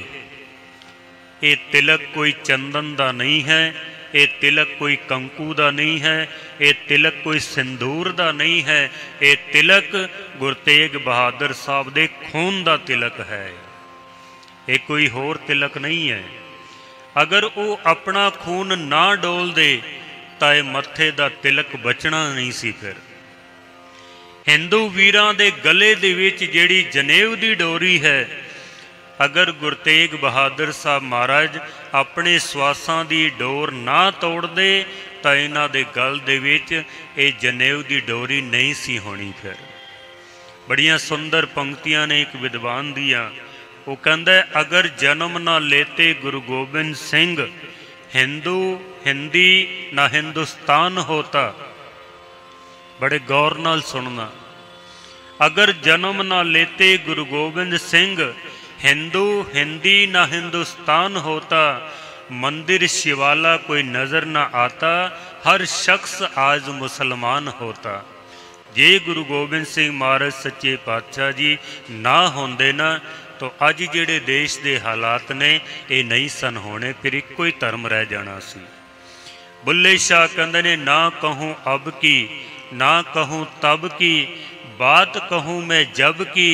ये तिलक कोई चंदन दा नहीं है, ये तिलक कोई कंकू दा नहीं है, ये तिलक कोई सिंदूर दा नहीं है, ये तिलक गुरु तेग बहादुर साहब दे खून दा तिलक है, ये कोई होर तिलक नहीं है। अगर वो अपना खून ना डोल दे तो यह मत्थे दा तिलक बचना नहीं सी। फिर हिंदू वीरां दे गले दे विच जिहड़ी जनेऊ दी डोरी है, अगर गुरु तेग बहादुर साहब महाराज अपने स्वासां दी डोर ना तोड़ दे तो इन्हां दे गल दे विच ये जनेऊ दी डोरी नहीं सी होनी। फिर बड़ियां सुंदर पंक्तियां ने एक विद्वान दियां, वो कहता है अगर जन्म ना लेते गुरु गोबिंद सिंह, हिंदू हिंदी ना हिंदुस्तान होता। बड़े गौर नाल सुनना, अगर जन्म ना लेते गुरु गोबिंद सिंह, हिंदू हिंदी ना हिंदुस्तान होता। मंदिर शिवाला कोई नज़र ना आता, हर शख्स आज मुसलमान होता। जे गुरु गोबिंद सिंह महाराज सच्चे पातशाह जी ना होंदे ना तो अज जिहड़े देश के हालात ने ये नहीं सन होने, फिर एको ही धर्म रह जाना सी। बुल्ले शाह कहते ने ना कहूँ अब की, ना कहूँ तब की, बात कहूँ मैं जब की,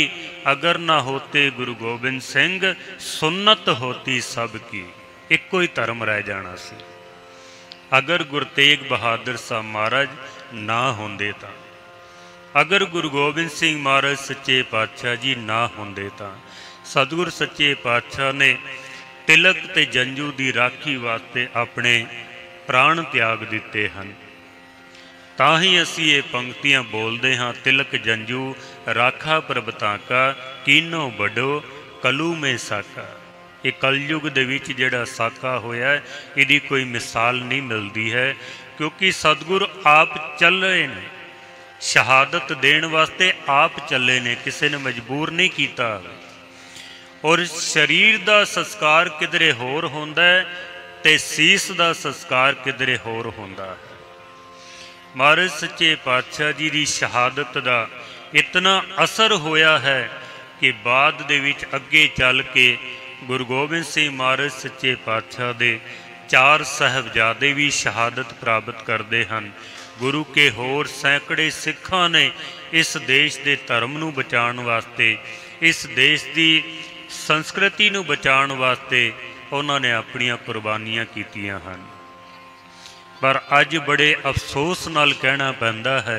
अगर ना होते गुरु गोबिंद सिंह, सुन्नत होती सब की। एको ही धर्म रह जाना सी। अगर गुरु तेग बहादुर साहब महाराज ना होंदे तां, अगर गुरु गोबिंद सिंह महाराज सच्चे पातशाह जी ना होंदे तां, सतगुर सच्चे पातशाह ने तिलक ते जंजू की राखी वास्ते अपने प्राण त्याग दिते हैं। तां ही असी ये पंक्तियां बोलते हाँ, तिलक जंजू राखा प्रभताका, कीनो बड़ो कलू में साका। ये कलयुग दे विच जिहड़ा साका होया है, इहदी कोई मिसाल नहीं मिलती है, क्योंकि सतगुर आप चल रहे ने, शहादत देण वास्ते आप चले ने, किसी ने मजबूर नहीं किया। और शरीर का संस्कार किधरे होर होंदा है ते सीस का संस्कार किधरे होर होंदा है। महाराज सच्चे पातशाह जी की शहादत का इतना असर होया है कि बाद दे विच अगे चल के गुरु गोबिंद सिंह महाराज सच्चे पातशाह दे 4 साहबजादे भी शहादत प्राप्त करते हैं। गुरु के होर सैकड़े सिखां ने इस देश के धर्म नूं बचाउण वास्ते, इस देश की संस्कृति नूं बचाउण वास्ते उन्होंने अपनियां कुर्बानियां कीतियां हन। पर अज बड़े अफसोस नाल कहना पैंदा है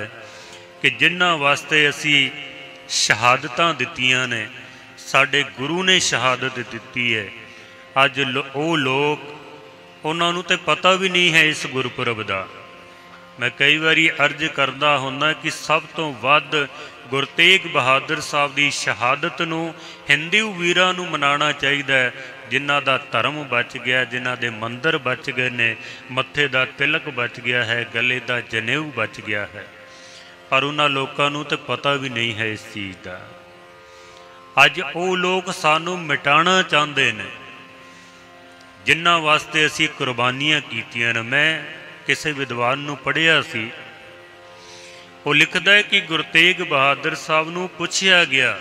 कि जिन्हां वास्ते असी शहादतां दित्तियां ने, साडे गुरु ने शहादत दित्ती है, अज वो लोग उन्हां नूं ते पता भी नहीं है इस गुरपुरब दा। मैं कई बारी अर्ज करदा हुंदा कि सब तो वध गुरु तेग बहादुर साहब की शहादत नूं हिंदू वीरां नूं मनाना चाहिए, जिन्हां दा धर्म बच गया, जिन्हां दे मंदिर बच गए ने, मत्थे दा तिलक बच गया है, गले दा जनेऊ बच गया है। पर उन्हां लोकां नूं ते पता भी नहीं है इस चीज़ का। अज वो लोग सानूं मिटाना चाहते हैं जिन्हां वास्ते असी कुर्बानियां कीतियां ने। मैं किसी विद्वान नूं पढ़िया सी, वो लिखता है कि गुरु तेग बहादुर साहब नूं पुछया गया,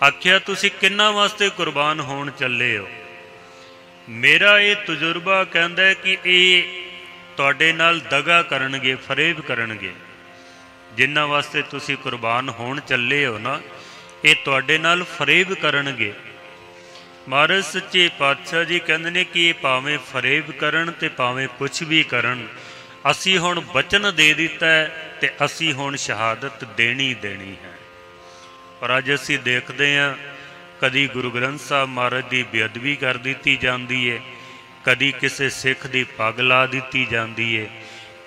आख्या तुसी किन्ना वास्ते कुर्बान होण चले हो? मेरा ये तजुर्बा कहता है कि ये तुहाडे नाल दगा करनगे, फरेब करनगे। जिन्हां वास्ते तुसी कुर्बान होण चले हो ना, ये तुहाडे नाल फरेब करनगे। महाराज सच्चे पातशाह जी कहते हैं कि ये भावें फरेब करन ते भावें कुछ भी करन, असी हुण बचन दे दिता है ते असी हुण शहादत देनी देनी है। पर अज असी देखते हैं कदी गुरु ग्रंथ साहब महाराज की बेअदबी कर दी जाती है, कदी किसी सिख की पग ला दी जाती है,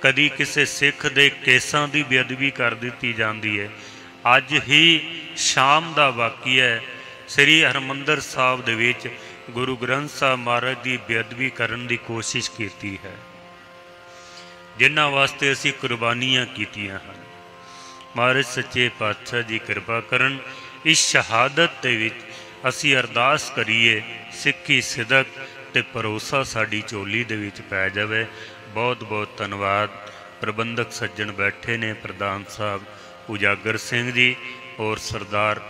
कदी किसी सिख के केसां की बेअदबी कर दी जाती है। अज ही शाम का वाकिया है, श्री हरमंदर साहब दे विच गुरु ग्रंथ साहब महाराज की बेअदबी करने की कोशिश की है, जिन्हां वास्ते असी कुर्बानियां कीतियां हैं। महाराज सच्चे पातशाह जी कृपा करन, इस शहादत दे विच असी अरदास करिए सिक्खी सिदक ते भरोसा साड़ी झोली दे विच पै जावे। बहुत बहुत धन्यवाद। प्रबंधक सज्जन बैठे ने, प्रधान साहब उजागर सिंह जी और सरदार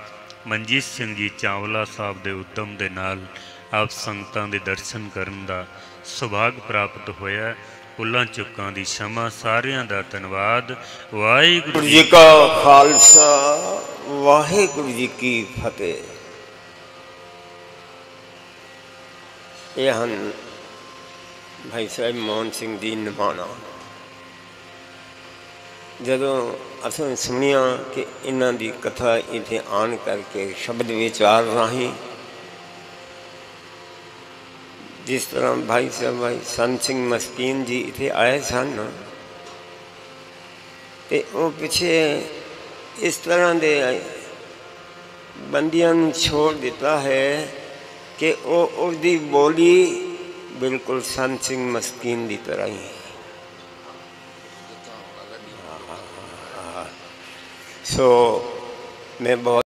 मनजीत सिंह जी चावला साहब के उद्यम के नाल आप संगतां दे दर्शन करन दा सुभाग प्राप्त होया। भुलां चुकां दी क्षमा, सारियां दा धन्यवाद। वाहिगुरू जी का खालसा, वाहिगुरू जी की फतेह। ये हन भाई साहब मोहन सिंह दी निमाणा। जदों असां सुनिया कि इन्हां दी कथा इत्थे आन करके शब्द विचार राही जिस तरह भाई साहब भाई संत सिंह मस्कीन जी इत्थे आए सन, ते वो पिछे इस तरह दे बंदियां नूं छोड़ दिता है कि उसकी बोली बिल्कुल संत सिंह मस्कीन की तरह ही। सो मैं बहुत